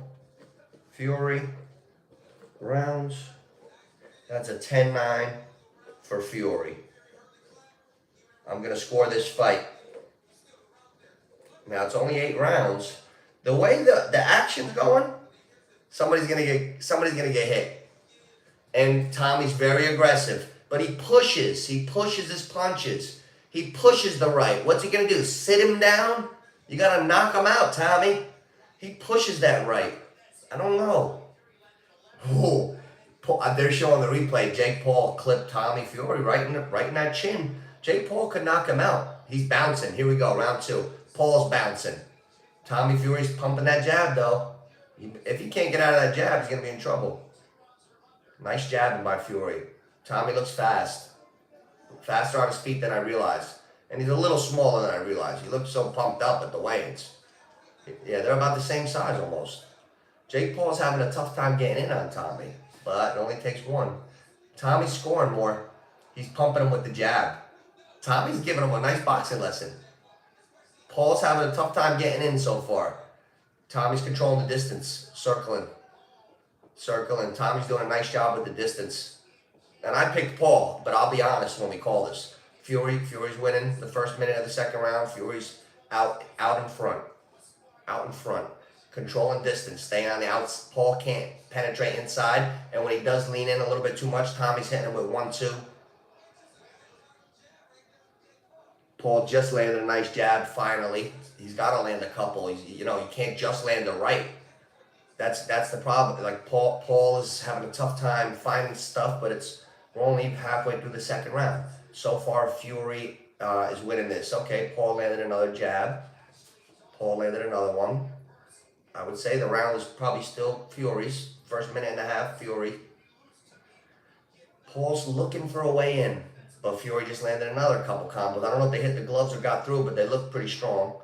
Fury, rounds. That's a 10-9 for Fury. I'm going to score this fight. Now it's only 8 rounds. The way the action's going, somebody's gonna get hit. And Tommy's very aggressive. But he pushes his punches. He pushes the right. What's he gonna do? Sit him down? You gotta knock him out, Tommy. He pushes that right. I don't know. Oh, they're showing the replay. Jake Paul clipped Tommy Fury right in that chin. Jake Paul could knock him out. He's bouncing. Here we go, round 2. Paul's bouncing. Tommy Fury's pumping that jab, though. If he can't get out of that jab, he's going to be in trouble. Nice jabbing by Fury. Tommy looks fast. Faster on his feet than I realized. And he's a little smaller than I realized. He looked so pumped up at the weigh-ins. Yeah, they're about the same size almost. Jake Paul's having a tough time getting in on Tommy, but it only takes one. Tommy's scoring more. He's pumping him with the jab. Tommy's giving him a nice boxing lesson. Paul's having a tough time getting in so far. Tommy's controlling the distance, circling. Tommy's doing a nice job with the distance. And I picked Paul, but I'll be honest when we call this. Fury's winning the first minute of the second round. Fury's out in front. Controlling distance, staying on the outs. Paul can't penetrate inside, and when he does lean in a little bit too much, Tommy's hitting him with 1-2. Paul just landed a nice jab, finally. He's got to land a couple. You can't just land the right. That's the problem. Like, Paul is having a tough time finding stuff, but we're only halfway through the second round. So far, Fury is winning this. Okay, Paul landed another jab. Paul landed another one. I would say the round is probably still Fury's. First minute and a half, Fury. Paul's looking for a way in, but Fury just landed another couple combos. I don't know if they hit the gloves or got through, but they look pretty strong.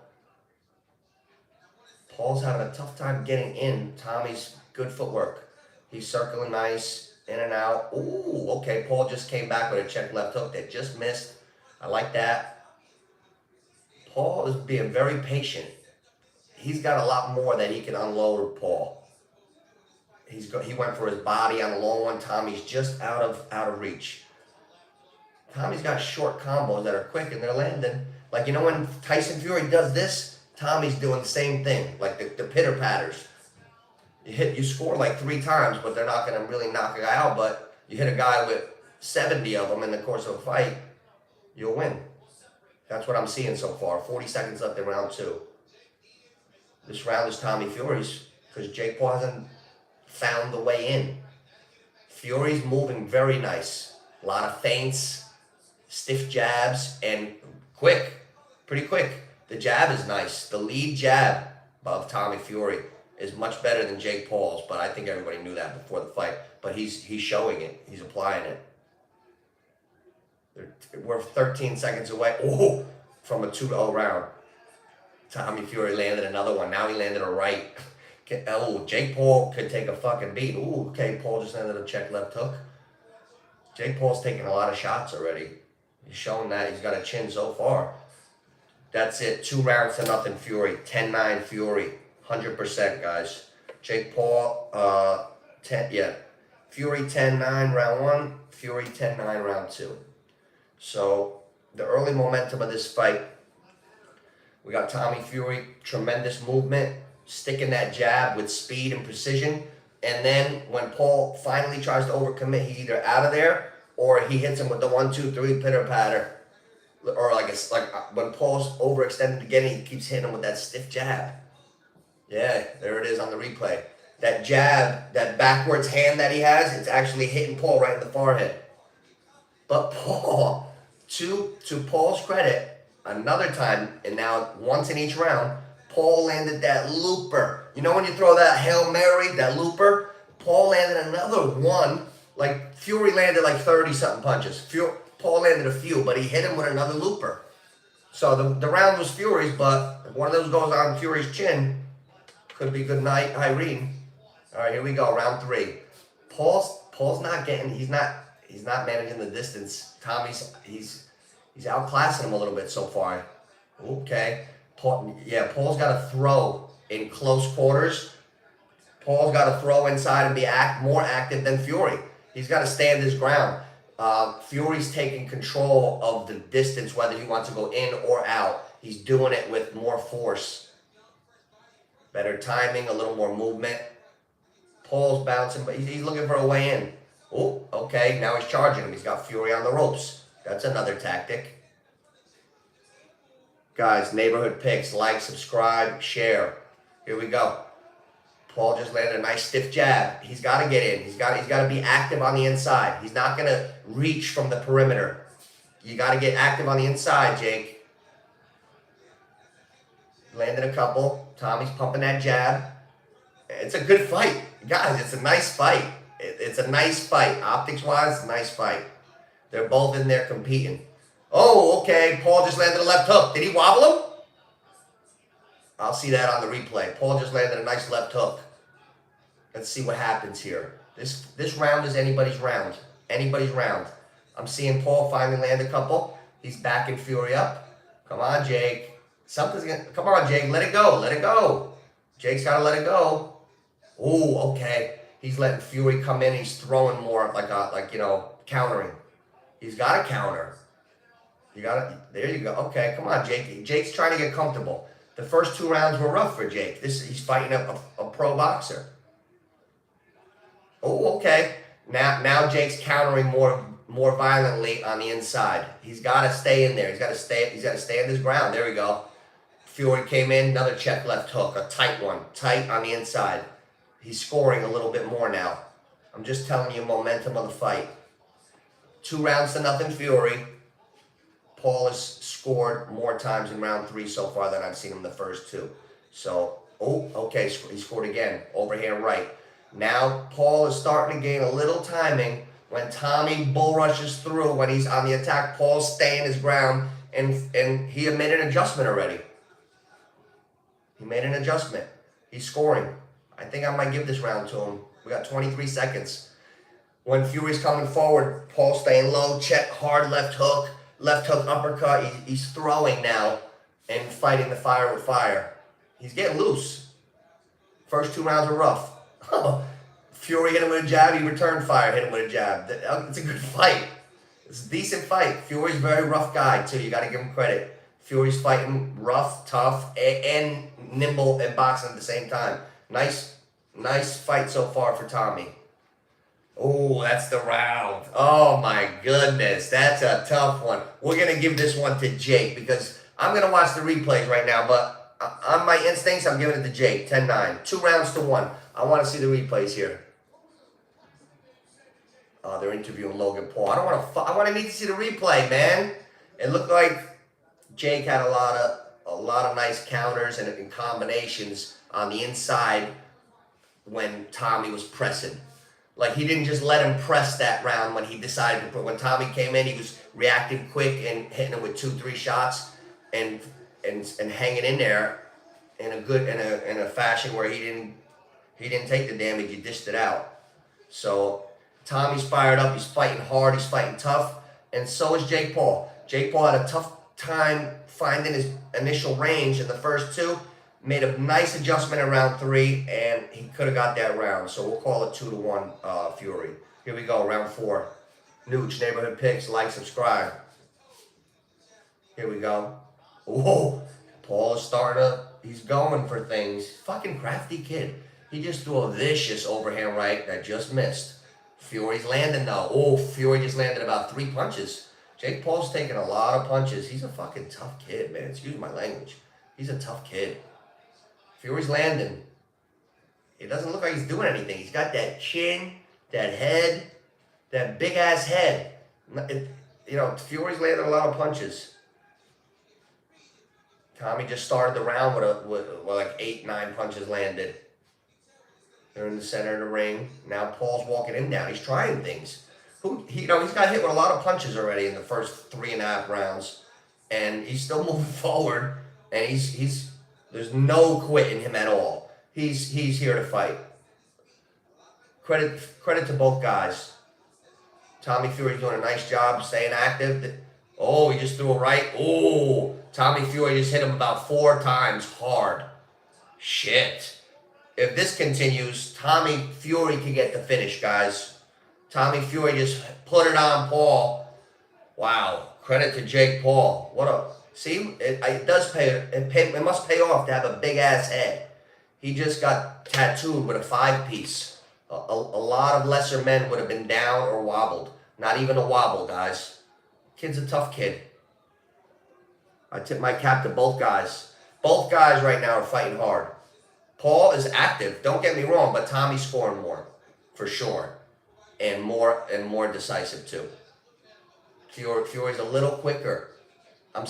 Paul's having a tough time getting in. Tommy's good footwork. He's circling nice, in and out. Ooh, okay, Paul just came back with a check left hook that just missed. I like that. Paul is being very patient. He's got a lot more that he can unload with Paul. He went for his body on the long one. Tommy's just out of reach. Tommy's got short combos that are quick and they're landing. Like, when Tyson Fury does this, Tommy's doing the same thing. Like the pitter patters. You score like 3 times, but they're not going to really knock a guy out. But you hit a guy with 70 of them in the course of a fight, you'll win. That's what I'm seeing so far. 40 seconds left in round 2. This round is Tommy Fury's because Jake Paul hasn't found the way in. Fury's moving very nice. A lot of feints, stiff jabs, and quick. Pretty quick. The jab is nice. The lead jab of Tommy Fury is much better than Jake Paul's, but I think everybody knew that before the fight. But he's showing it. He's applying it. We're 13 seconds away from a 2-0 round. Tommy Fury landed another one. Now he landed a right. Jake Paul could take a fucking beat. Okay, Paul just landed a check left hook. Jake Paul's taking a lot of shots already. He's showing that he's got a chin so far. That's it. 2 rounds to nothing Fury. 10-9 Fury. 100%, guys. Jake Paul, Fury 10-9 round 1. Fury 10-9 round 2. So, the early momentum of this fight, we got Tommy Fury, tremendous movement, sticking that jab with speed and precision. And then when Paul finally tries to overcommit, he's either out of there or he hits him with the 1-2-3 pitter patter. Or like when Paul's overextended again, he keeps hitting him with that stiff jab. Yeah, there it is on the replay. That jab, that backwards hand that he has, it's actually hitting Paul right in the forehead. But Paul, to Paul's credit, another time, and now once in each round, Paul landed that looper. When you throw that Hail Mary, that looper, Paul landed another one. Like, Fury landed like 30-something punches. Paul landed a few, but he hit him with another looper. So the round was Fury's, but if one of those goes on Fury's chin, could be good night, Irene. All right, here we go, round 3. Paul's not getting, he's not managing the distance. Tommy's, he's outclassing him a little bit so far. Okay. Paul's got to throw in close quarters. Paul's got to throw inside and be more active than Fury. He's got to stand his ground. Fury's taking control of the distance, whether he wants to go in or out. He's doing it with more force. Better timing, a little more movement. Paul's bouncing, but he's looking for a way in. Oh, okay, now he's charging him. He's got Fury on the ropes. That's another tactic. Guys, neighborhood picks, like, subscribe, share. Here we go. Paul just landed a nice stiff jab. He's got to get in. He's got to be active on the inside. He's not going to reach from the perimeter. You got to get active on the inside, Jake. Landed a couple. Tommy's pumping that jab. It's a good fight. Guys, it's a nice fight. It's a nice fight. Optics-wise, it's a nice fight. They're both in there competing. Oh, okay. Paul just landed a left hook. Did he wobble him? I'll see that on the replay. Paul just landed a nice left hook. Let's see what happens here. This round is anybody's round. Anybody's round. I'm seeing Paul finally land a couple. He's backing Fury up. Come on, Jake. Something's gonna. Come on, Jake. Let it go. Let it go. Jake's gotta let it go. Oh, okay. He's letting Fury come in. He's throwing more like countering. He's got to counter. You got it. There you go. Okay, come on, Jake. Jake's trying to get comfortable. The first 2 rounds were rough for Jake. He's fighting a pro boxer. Oh, okay. Now Jake's countering more violently on the inside. He's got to stay in there. He's got to stay on his ground. There we go. Fury came in, another check left hook, a tight one, tight on the inside. He's scoring a little bit more now. I'm just telling you momentum of the fight. 2 rounds to nothing, Fury. Paul has scored more times in round 3 so far than I've seen him the first 2. So, oh, okay, he scored again, overhand right. Now Paul is starting to gain a little timing. When Tommy bull rushes through, when he's on the attack, Paul's staying his ground, and he had made an adjustment already. He made an adjustment. He's scoring. I think I might give this round to him. We got 23 seconds. When Fury's coming forward, Paul's staying low, check, hard left hook uppercut. He's throwing now and fighting the fire with fire. He's getting loose. First 2 rounds were rough. Fury hit him with a jab, he returned fire, hit him with a jab. It's a good fight. It's a decent fight. Fury's a very rough guy, too. You got to give him credit. Fury's fighting rough, tough, and nimble and boxing at the same time. Nice fight so far for Tommy. Oh, that's the round. Oh, my goodness. That's a tough one. We're going to give this one to Jake because I'm going to watch the replays right now, but on my instincts, I'm giving it to Jake. 10-9. 2 rounds to 1. I want to see the replays here. Oh, they're interviewing Logan Paul. I want to need to see the replay, man. It looked like Jake had a lot of nice counters and combinations on the inside when Tommy was pressing. Like, he didn't just let him press that round when he decided to put. When Tommy came in, he was reacting quick and hitting him with 2-3 shots and hanging in there in a fashion where he didn't take the damage. He dished it out. So Tommy's fired up. He's fighting hard. He's fighting tough, and so is Jake Paul. Jake Paul had a tough time finding his initial range in the first 2. Made a nice adjustment in round 3, and he could have got that round. So we'll call it 2-1 Fury. Here we go, round 4. Nooch, neighborhood picks, like, subscribe. Here we go. Whoa, Paul is starting to, he's going for things. Fucking crafty kid. He just threw a vicious overhand right that just missed. Fury's landing though. Oh, Fury just landed about 3 punches. Jake Paul's taking a lot of punches. He's a fucking tough kid, man. Excuse my language. He's a tough kid. Fury's landing. It doesn't look like he's doing anything. He's got that chin, that head, that big-ass head. Fury's landed a lot of punches. Tommy just started the round with like 8-9 punches landed. They're in the center of the ring. Now Paul's walking him down. He's trying things. He's got hit with a lot of punches already in the first 3.5 rounds. And he's still moving forward. And there's no quitting him at all. He's here to fight. Credit to both guys. Tommy Fury's doing a nice job staying active. Oh, he just threw a right. Oh, Tommy Fury just hit him about 4 times hard. Shit. If this continues, Tommy Fury can get the finish, guys. Tommy Fury just put it on Paul. Wow. Credit to Jake Paul. What a See, it does pay. It must pay off to have a big ass head. He just got tattooed with a 5-piece. A lot of lesser men would have been down or wobbled. Not even a wobble, guys. Kid's a tough kid. I tip my cap to both guys. Both guys right now are fighting hard. Paul is active. Don't get me wrong, but Tommy's scoring more, for sure, and more decisive too. Fury's a little quicker. I'm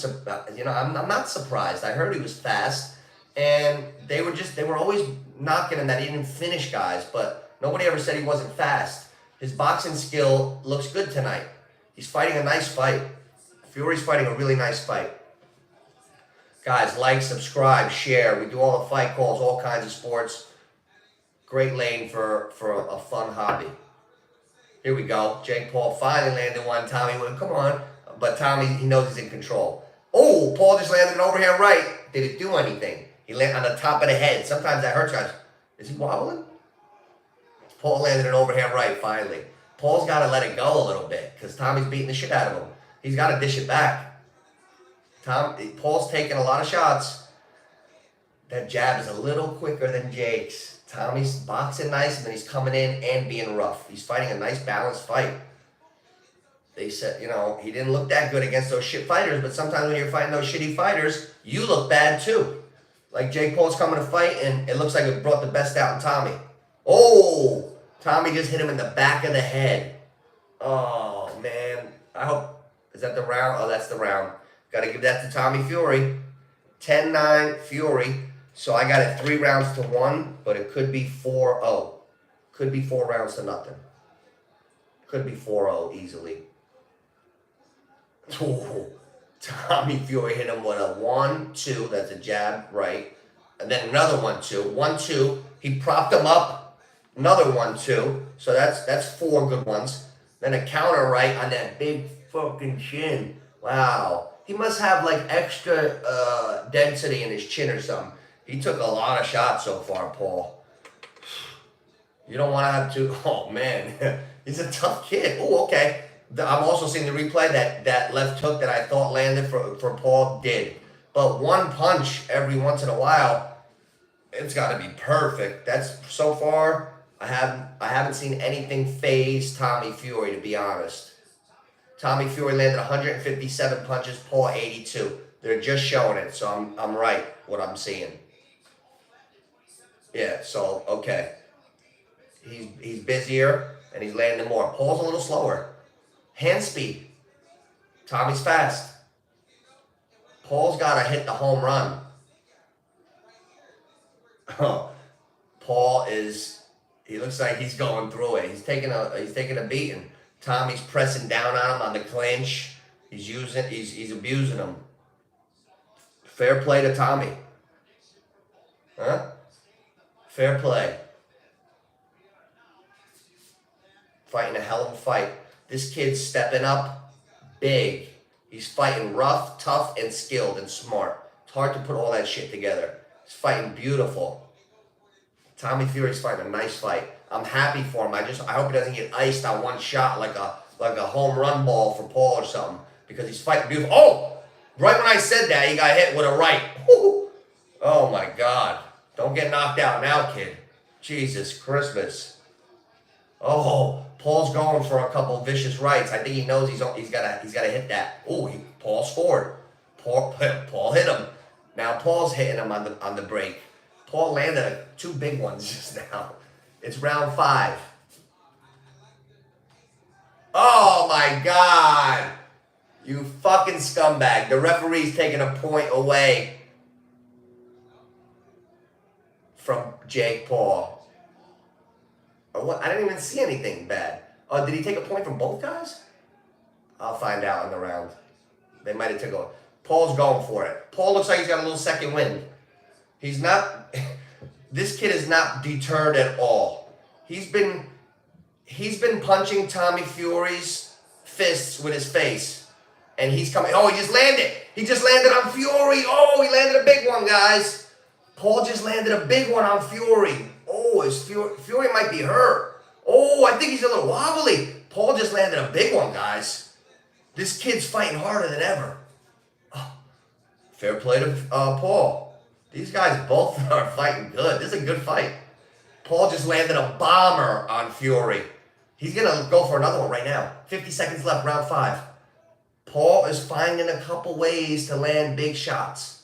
not surprised. I heard he was fast, and they were always knocking him that he didn't finish guys, but nobody ever said he wasn't fast. His boxing skill looks good tonight. He's fighting a nice fight. Fury's fighting a really nice fight. Guys, like, subscribe, share. We do all the fight calls, all kinds of sports. Great lane for a fun hobby. Here we go. Jake Paul finally landed one. Tommy went, come on. But Tommy, he knows he's in control. Oh, Paul just landed an overhand right. Did it do anything? He landed on the top of the head. Sometimes that hurts guys. Is he wobbling? Paul landed an overhand right finally. Paul's got to let it go a little bit because Tommy's beating the shit out of him. He's got to dish it back. Paul's taking a lot of shots. That jab is a little quicker than Jake's. Tommy's boxing nice, and then he's coming in and being rough. He's fighting a nice balanced fight. They said, he didn't look that good against those shit fighters, but sometimes when you're fighting those shitty fighters, you look bad too. Like Jake Paul's coming to fight, and it looks like it brought the best out in Tommy. Oh, Tommy just hit him in the back of the head. Oh, man. Is that the round? Oh, that's the round. Got to give that to Tommy Fury. 10-9 Fury. So I got it 3 rounds to 1, but it could be 4-0. Could be 4 rounds to nothing. Could be 4-0 easily. Ooh, Tommy Fury hit him with a 1-2. That's a jab, right. And then another 1-2. 1-2. He propped him up. Another 1-2. So that's 4 good ones. Then a counter right on that big fucking chin. Wow. He must have like extra density in his chin or something. He took a lot of shots so far, Paul. You don't want to have to. Oh, man. He's a tough kid. Oh, okay. I'm also seeing the replay that left hook that I thought landed for Paul did. But one punch every once in a while, it's got to be perfect. That's so far, I haven't seen anything phase Tommy Fury, to be honest. Tommy Fury landed 157 punches, Paul 82. They're just showing it, so I'm right what I'm seeing. Yeah, so okay. He's busier and he's landing more. Paul's a little slower. Hand speed. Tommy's fast. Paul's got to hit the home run. Oh, Paul he looks like he's going through it. He's taking a beating. Tommy's pressing down on him on the clinch. He's abusing him. Fair play to Tommy. Huh? Fair play. Fighting a hell of a fight. This kid's stepping up big. He's fighting rough, tough, and skilled and smart. It's hard to put all that shit together. He's fighting beautiful. Tommy Fury's fighting a nice fight. I'm happy for him. I hope he doesn't get iced on one shot like a home run ball for Paul or something, because he's fighting beautiful. Oh, right when I said that, he got hit with a right. Woo. Oh my God! Don't get knocked out now, kid. Jesus Christmas. Oh, Paul's going for a couple vicious rights. I think he knows he's got to hit that. Oh, Paul scored. Paul hit him. Now Paul's hitting him on the break. Paul landed 2 big ones just now. It's round 5. Oh my God. You fucking scumbag. The referee's taking a point away from Jake Paul. I didn't even see anything bad. Oh, did he take a point from both guys? I'll find out in the round. They might have taken. Paul's going for it. Paul looks like he's got a little second wind. He's not. This kid is not deterred at all. He's been punching Tommy Fury's fists with his face. And he's coming. Oh, he just landed. He just landed on Fury. Oh, he landed a big one, guys. Paul just landed a big one on Fury. Oh, Fury might be hurt. Oh, I think he's a little wobbly. Paul just landed a big one, guys. This kid's fighting harder than ever. Fair play to Paul. These guys both are fighting good. This is a good fight. Paul just landed a bomber on Fury. He's going to go for another one right now. 50 seconds left, round 5. Paul is finding a couple ways to land big shots.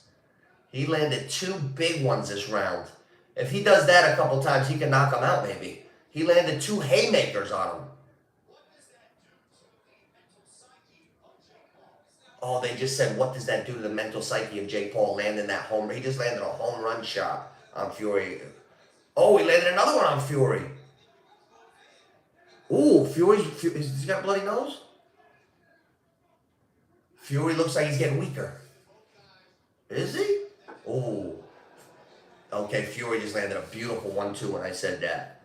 He landed 2 big ones this round. If he does that a couple times, he can knock him out maybe. He landed 2 haymakers on him. Oh, they just said, what does that do to the mental psyche of Jake Paul landing that home? He just landed a home run shot on Fury. Oh, he landed another one on Fury. Ooh, he's got a bloody nose? Fury looks like he's getting weaker. Is he? Ooh. Okay, Fury just landed a beautiful 1-2 when I said that.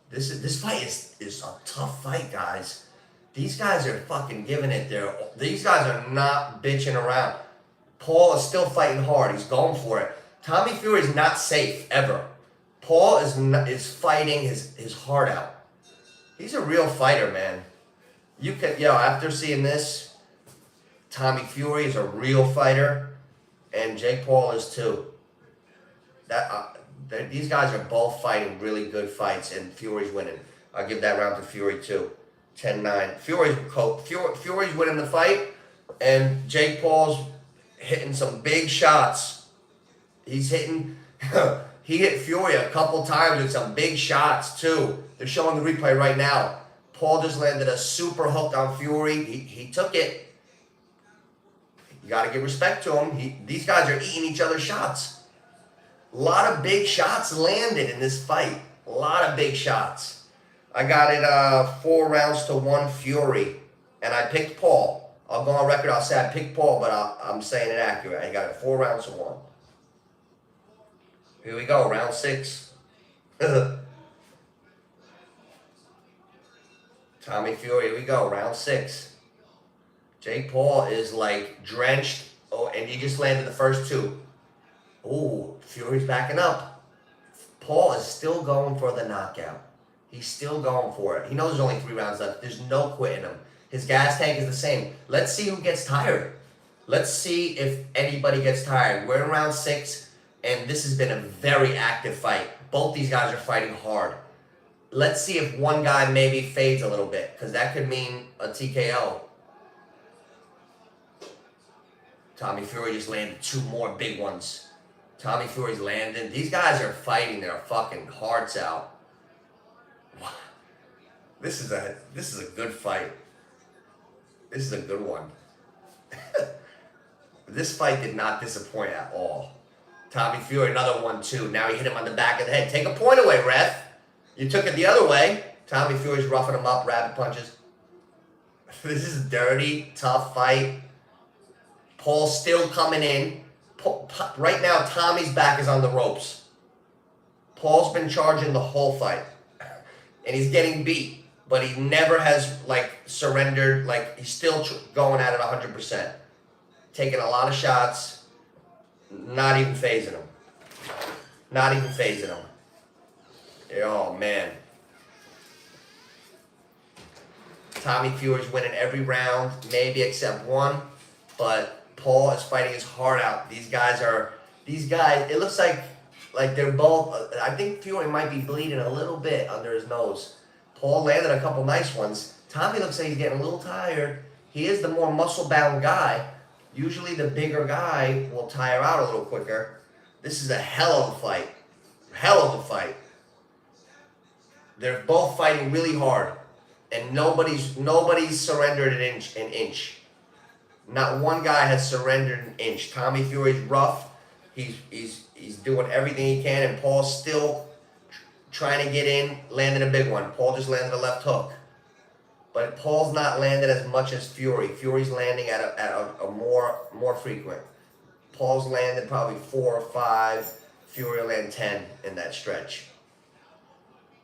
This fight is a tough fight, guys. These guys are fucking giving it there. These guys are not bitching around. Paul is still fighting hard. He's going for it. Tommy Fury is not safe, ever. Paul is fighting his heart out. He's a real fighter, man. After seeing this, Tommy Fury is a real fighter, and Jake Paul is too. These guys are both fighting really good fights, and Fury's winning. I'll give that round to Fury too. 10-9. Fury's winning the fight, and Jake Paul's hitting some big shots. He's hitting. He hit Fury a couple times with some big shots too. They're showing the replay right now. Paul just landed a super hook on Fury. He took it. You got to give respect to him. These guys are eating each other's shots. A lot of big shots landed in this fight. A lot of big shots. I got it 4-1 Fury, and I picked Paul. I'll go on record. I'll say I picked Paul, but I'm saying it accurate. I got it 4-1. Here we go, round 6. Tommy Fury, here we go, round 6. Jake Paul is like drenched. Oh, and he just landed the first 2. Ooh, Fury's backing up. Paul is still going for the knockout. He's still going for it. He knows there's only 3 rounds left. There's no quitting him. His gas tank is the same. Let's see who gets tired. Let's see if anybody gets tired. We're in round 6, and this has been a very active fight. Both these guys are fighting hard. Let's see if one guy maybe fades a little bit, because that could mean a TKO. Tommy Fury just landed 2 more big ones. Tommy Fury's landing. These guys are fighting their fucking hearts out. This is a good fight. This is a good one. This fight did not disappoint at all. Tommy Fury, another 1-2. Now he hit him on the back of the head. Take a point away, ref. You took it the other way. Tommy Fury's roughing him up, rabbit punches. This is a dirty, tough fight. Paul's still coming in. Right now, Tommy's back is on the ropes. Paul's been charging the whole fight. And he's getting beat. But he never has, surrendered. He's still going at it 100%. Taking a lot of shots. Not even phasing him. Not even phasing him. Oh, man. Tommy Fury's winning every round, maybe except one. But Paul is fighting his heart out. These guys, it looks like they're both, I think Fury might be bleeding a little bit under his nose. Paul landed a couple nice ones. Tommy looks like he's getting a little tired. He is the more muscle-bound guy. Usually the bigger guy will tire out a little quicker. This is a hell of a fight. Hell of a fight. They're both fighting really hard. And nobody's surrendered an inch. Not one guy has surrendered an inch. Tommy Fury's rough. He's doing everything he can, and Paul's still trying to get in, landing a big one. Paul just landed a left hook. But Paul's not landed as much as Fury. Fury's landing at a more frequent. Paul's landed probably 4 or 5. Fury will land 10 in that stretch.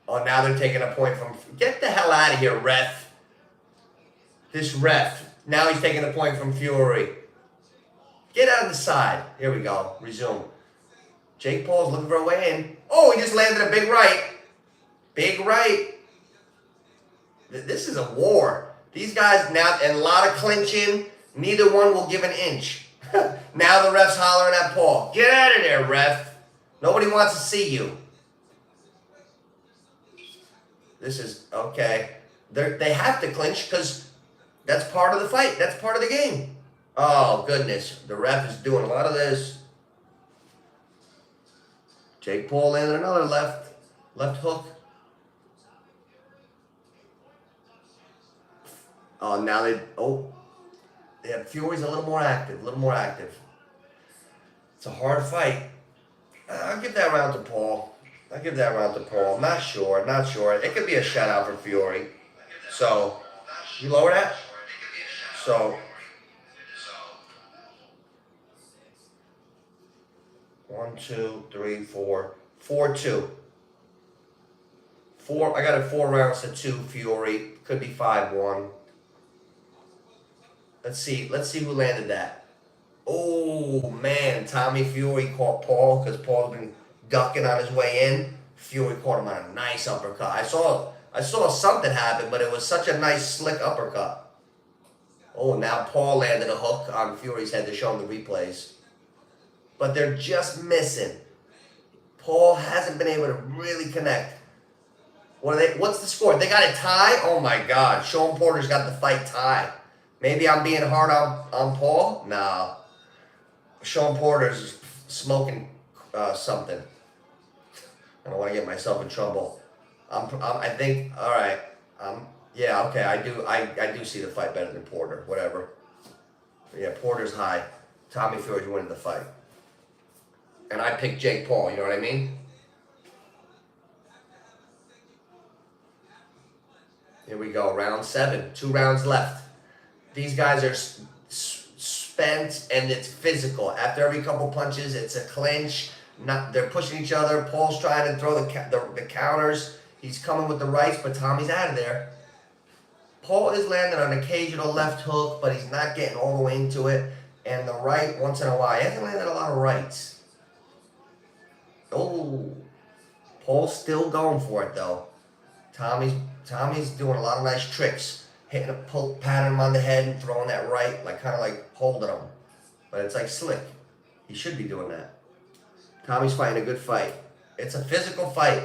Oh, now they're taking a point from... Get the hell out of here, ref. This ref. Now he's taking a point from Fury. Get out of the side. Here we go. Resume. Jake Paul's looking for a way in. Oh, he just landed a big right. Big right. This is a war. These guys now, and a lot of clinching. Neither one will give an inch. Now the ref's hollering at Paul. Get out of there, ref. Nobody wants to see you. This is, okay. They have to clinch because that's part of the fight. That's part of the game. Oh, goodness. The ref is doing a lot of this. Jake Paul landed another left hook. Oh, now yeah, Fury's a little more active. It's a hard fight. I'll give that round to Paul. Not sure. It could be a shutout for Fury. So, you lower that? So, 1, 2, 3, 4. 4-2. I got it 4 rounds to 2 Fury. Could be 5-1. Let's see who landed that. Oh, man. Tommy Fury caught Paul because Paul's been ducking on his way in. Fury caught him on a nice uppercut. I saw something happen, but it was such a nice, slick uppercut. Oh, now Paul landed a hook on Fury's head to show him the replays. But they're just missing. Paul hasn't been able to really connect. What's the score? They got it tie? Oh, my God. Sean Porter's got the fight tie. Maybe I'm being hard on Paul? No. Sean Porter's smoking something. I don't want to get myself in trouble. I think, all right. Yeah, okay, I do see the fight better than Porter. Whatever. Yeah, Porter's high. Tommy Fury's winning the fight. And I picked Jake Paul, you know what I mean? Here we go, round 7. 2 rounds left. These guys are spent and it's physical. After every couple punches, it's a clinch. They're pushing each other. Paul's trying to throw the counters. He's coming with the rights, but Tommy's out of there. Paul is landing an occasional left hook, but he's not getting all the way into it. And the right, once in a while, he hasn't landed a lot of rights. Oh, Paul's still going for it though. Tommy's doing a lot of nice tricks. Patting him on the head and throwing that right, kind of holding him. But it's slick. He should be doing that. Tommy's fighting a good fight. It's a physical fight.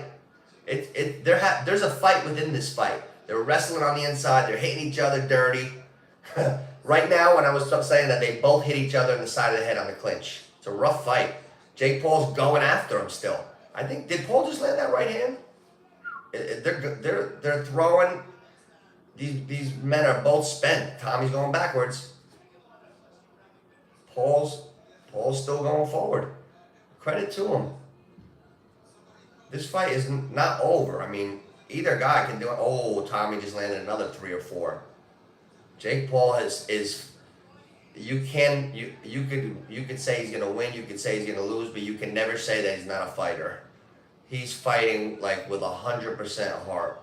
There's a fight within this fight. They're wrestling on the inside. They're hitting each other dirty. Right now, when I was saying that, they both hit each other in the side of the head on the clinch. It's a rough fight. Jake Paul's going after him still. I think, did Paul just land that right hand? They're throwing. These men are both spent. Tommy's going backwards. Paul's still going forward. Credit to him. This fight is not over. I mean, either guy can do it. Oh, Tommy just landed another 3 or 4. Jake Paul is. You could say he's gonna win. You could say he's gonna lose, but you can never say that he's not a fighter. He's fighting with 100% heart.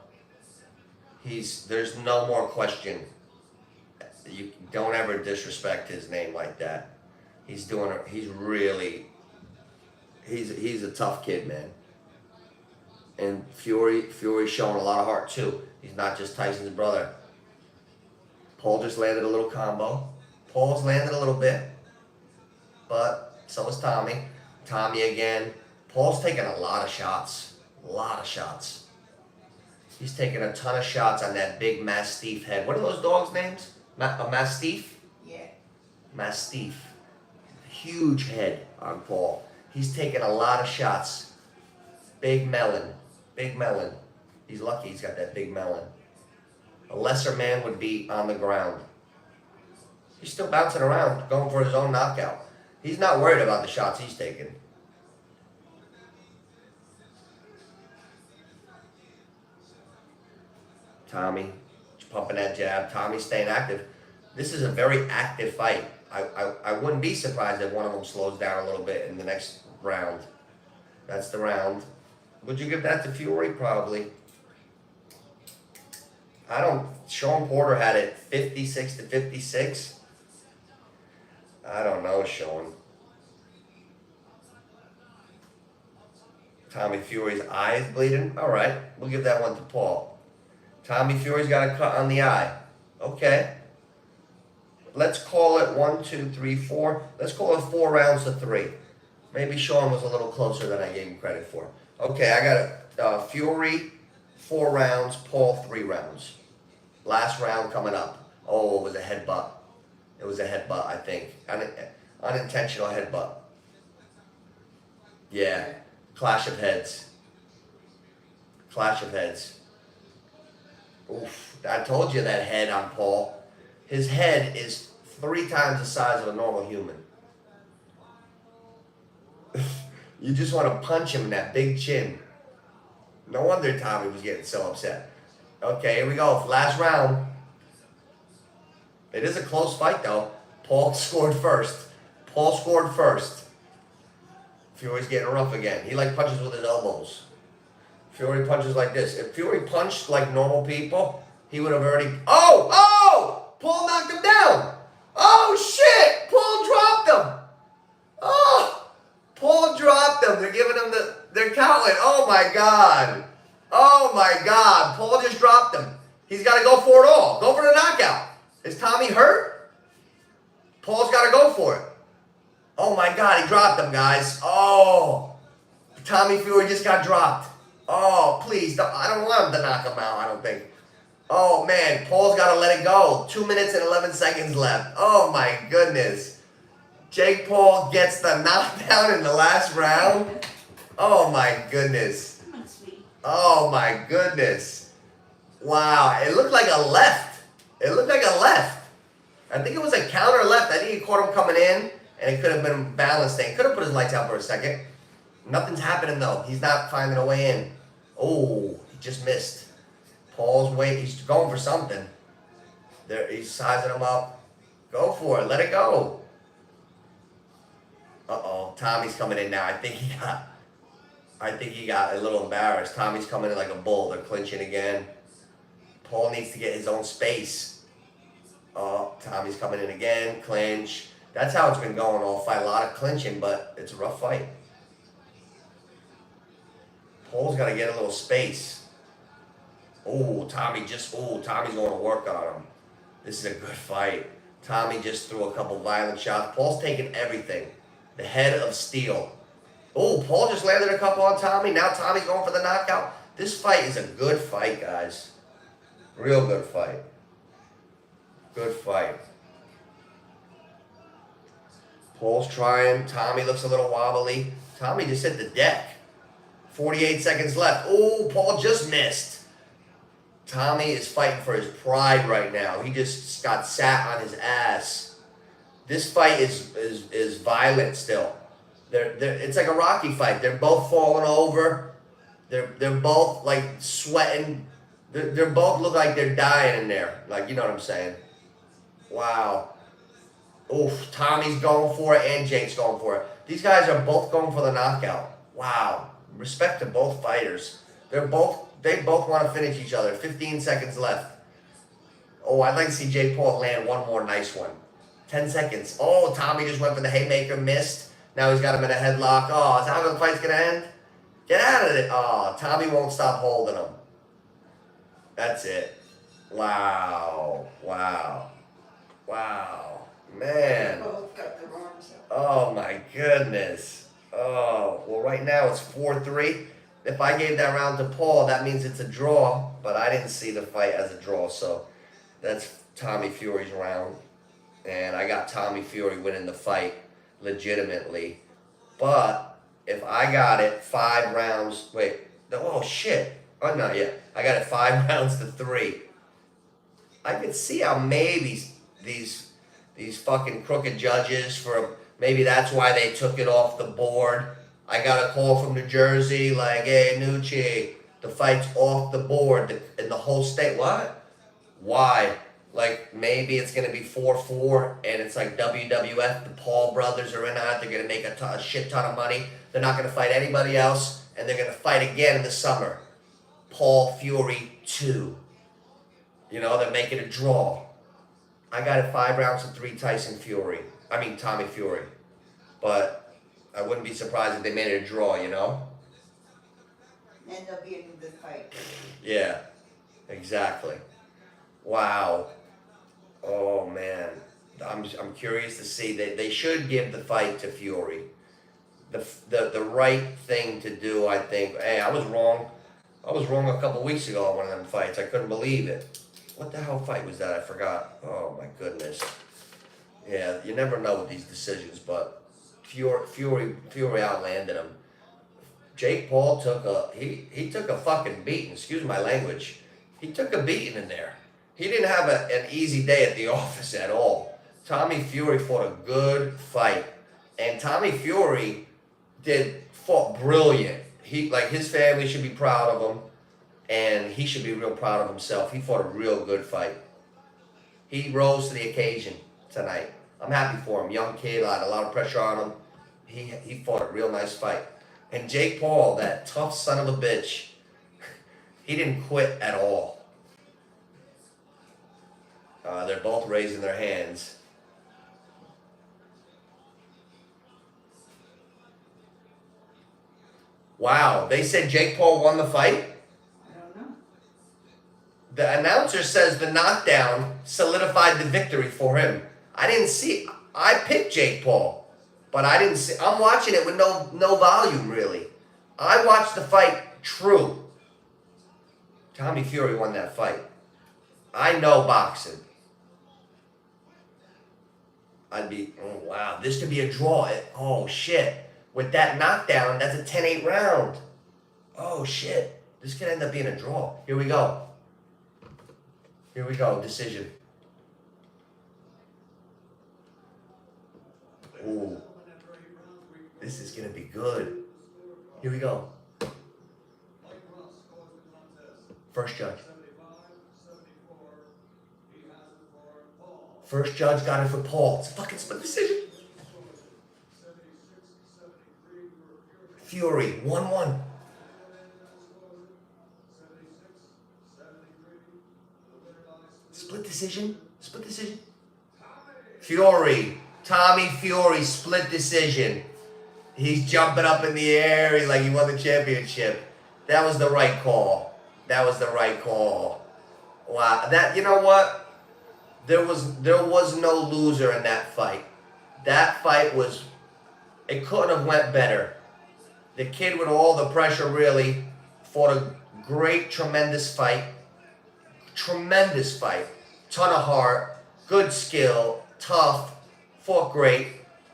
There's no more question. You don't ever disrespect his name like that. He's a tough kid, man. And Fury's showing a lot of heart too. He's not just Tyson's brother. Paul just landed a little combo. Paul's landed a little bit, but so is Tommy. Tommy again. Paul's taking a lot of shots. He's taking a ton of shots on that big Mastiff head. What are those dogs' names? A Mastiff? Yeah. Mastiff. Huge head on Paul. He's taking a lot of shots. Big melon. He's lucky he's got that big melon. A lesser man would be on the ground. He's still bouncing around, going for his own knockout. He's not worried about the shots he's taking. Tommy, pumping that jab. Tommy's staying active. This is a very active fight. I wouldn't be surprised if one of them slows down a little bit in the next round. That's the round. Would you give that to Fury? Probably. Sean Porter had it 56-56. I don't know, Sean. Tommy Fury's eye is bleeding. All right, we'll give that one to Paul. Tommy Fury's got a cut on the eye. Okay. let's call it 1, 2, 3, 4. Let's call it 4 rounds to 3. Maybe Sean was a little closer than I gave him credit for. Okay, I got it. Fury, 4 rounds. Paul, 3 rounds. Last round coming up. Oh, it was a headbutt. It was a headbutt, I think. Unintentional headbutt. Yeah. Clash of heads. Clash of heads. Oof. I told you that head on Paul. His head is 3 times the size of a normal human. You just want to punch him in that big chin. No wonder Tommy was getting so upset. Okay, here we go. Last round. It is a close fight, though. Paul scored first. Paul scored first. Fury's getting rough again. He like punches with his elbows. Fury punches like this. If Fury punched like normal people, he would have already... Oh! Oh! Paul knocked him down. Oh, shit! Paul dropped him. Oh! Paul dropped him. They're giving him the... They're counting. Oh, my God. Oh, my God. Paul just dropped him. He's got to go for it all. Go for the knockout. Is Tommy hurt? Paul's got to go for it. Oh, my God. He dropped him, guys. Oh. Tommy Fury just got dropped. Oh, please. I don't want him to knock him out, I don't think. Oh, man. Paul's got to let it go. 2 minutes and 11 seconds left. Oh, my goodness. Jake Paul gets the knockdown in the last round. Oh, my goodness. Oh, my goodness. Wow. It looked like a left. It looked like a left. I think it was a counter left. I think he caught him coming in, and it could have been balancing. Could have put his lights out for a second. Nothing's happening, though. He's not finding a way in. Oh, he just missed. Paul's waiting. He's going for something. There, he's sizing him up. Go for it. Let it go. Uh-oh. Tommy's coming in now. I think he got a little embarrassed. Tommy's coming in like a bull. They're clinching again. Paul needs to get his own space. Oh, Tommy's coming in again. Clinch. That's how it's been going all fight. A lot of clinching, but it's a rough fight. Paul's got to get a little space. Oh, Tommy's going to work on him. This is a good fight. Tommy just threw a couple violent shots. Paul's taking everything. The head of steel. Oh, Paul just landed a couple on Tommy. Now Tommy's going for the knockout. This fight is a good fight, guys. Real good fight. Good fight. Paul's trying. Tommy looks a little wobbly. Tommy just hit the deck. 48 seconds left. Oh, Paul just missed. Tommy is fighting for his pride right now. He just got sat on his ass. This fight is violent still. It's like a Rocky fight. They're both falling over. They're both like sweating. They're both look like they're dying in there. Like, you know what I'm saying? Wow. Oof, Tommy's going for it and Jake's going for it. These guys are both going for the knockout. Wow. Respect to both fighters. They both want to finish each other. 15 seconds left. Oh, I'd like to see Jake Paul land one more nice one. 10 seconds. Oh, Tommy just went for the haymaker, missed. Now he's got him in a headlock. Oh, is that how the fight's going to end? Get out of it. Oh, Tommy won't stop holding him. That's it. Wow. Wow. Wow. Man. Oh, my goodness. Oh, well, right now it's 4-3. If I gave that round to Paul, that means it's a draw. But I didn't see the fight as a draw, so that's Tommy Fury's round. And I got Tommy Fury winning the fight legitimately. But if I got it 5 rounds... Wait. Oh, shit. Oh, not yet. I got it 5 rounds to 3. I could see how maybe these fucking crooked judges for... Maybe that's why they took it off the board. I got a call from New Jersey like, hey, Nucci, the fight's off the board in the whole state. What? Why? Like, maybe it's going to be 4-4 and it's like WWF. The Paul brothers are in on it. They're going to make a shit ton of money. They're not going to fight anybody else. And they're going to fight again in the summer. Paul Fury 2. You know, they're making a draw. I got it 5 rounds to 3 Tommy Fury. But I wouldn't be surprised if they made it a draw, you know? And they'll be in the fight. Yeah, exactly. Wow. Oh, man. I'm curious to see that they should give the fight to Fury. The right thing to do, I think. Hey, I was wrong. I was wrong a couple weeks ago on one of them fights. I couldn't believe it. What the hell fight was that? I forgot. Oh my goodness. Yeah, you never know with these decisions, but Fury outlanded him. Jake Paul took he took a fucking beating. Excuse my language. He took a beating in there. He didn't have an easy day at the office at all. Tommy Fury fought a good fight, and Tommy Fury fought brilliant. His family should be proud of him, and he should be real proud of himself. He fought a real good fight. He rose to the occasion tonight. I'm happy for him. Young kid, had a lot of pressure on him. He fought a real nice fight. And Jake Paul, that tough son of a bitch, he didn't quit at all. They're both raising their hands. Wow, they said Jake Paul won the fight? I don't know. The announcer says the knockdown solidified the victory for him. I picked Jake Paul, but I didn't see. I'm watching it with no volume, really. I watched the fight true. Tommy Fury won that fight. I know boxing. Oh wow, this could be a draw. Oh shit. With that knockdown, that's a 10-8 round. Oh shit. This could end up being a draw. Here we go. Here we go. Decision. Ooh. This is going to be good. Here we go. First judge. First judge got it for Paul. It's a fucking split decision. Fury, 1-1. Split decision? Split decision? Fury. Tommy Fury, split decision. He's jumping up in the air like he won the championship. That was the right call. That was the right call. Wow. You know what? There was no loser in that fight. That fight it couldn't have went better. The kid with all the pressure really fought a great, tremendous fight. Tremendous fight. Ton of heart, good skill, tough, fought great.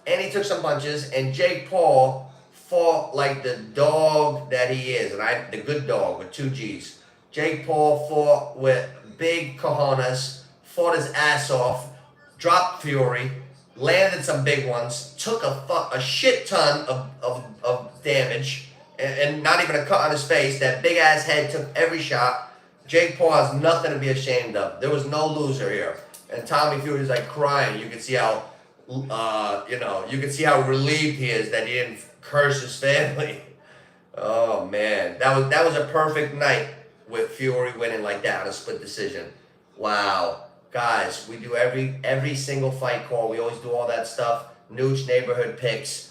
And he took some punches, and Jake Paul fought like the dog that he is, and the good dog with 2 G's. Jake Paul fought with big cojones, fought his ass off, dropped Fury, landed some big ones, took a shit ton of damage, and not even a cut on his face. That big ass head took every shot. Jake Paul has nothing to be ashamed of. There was no loser here. And Tommy Fury's like crying. You can see how, you can see how relieved he is that he didn't curse his family. Oh man, that was a perfect night with Fury winning like that on a split decision. Wow. Guys, we do every single fight call. We always do all that stuff. Nooch neighborhood picks.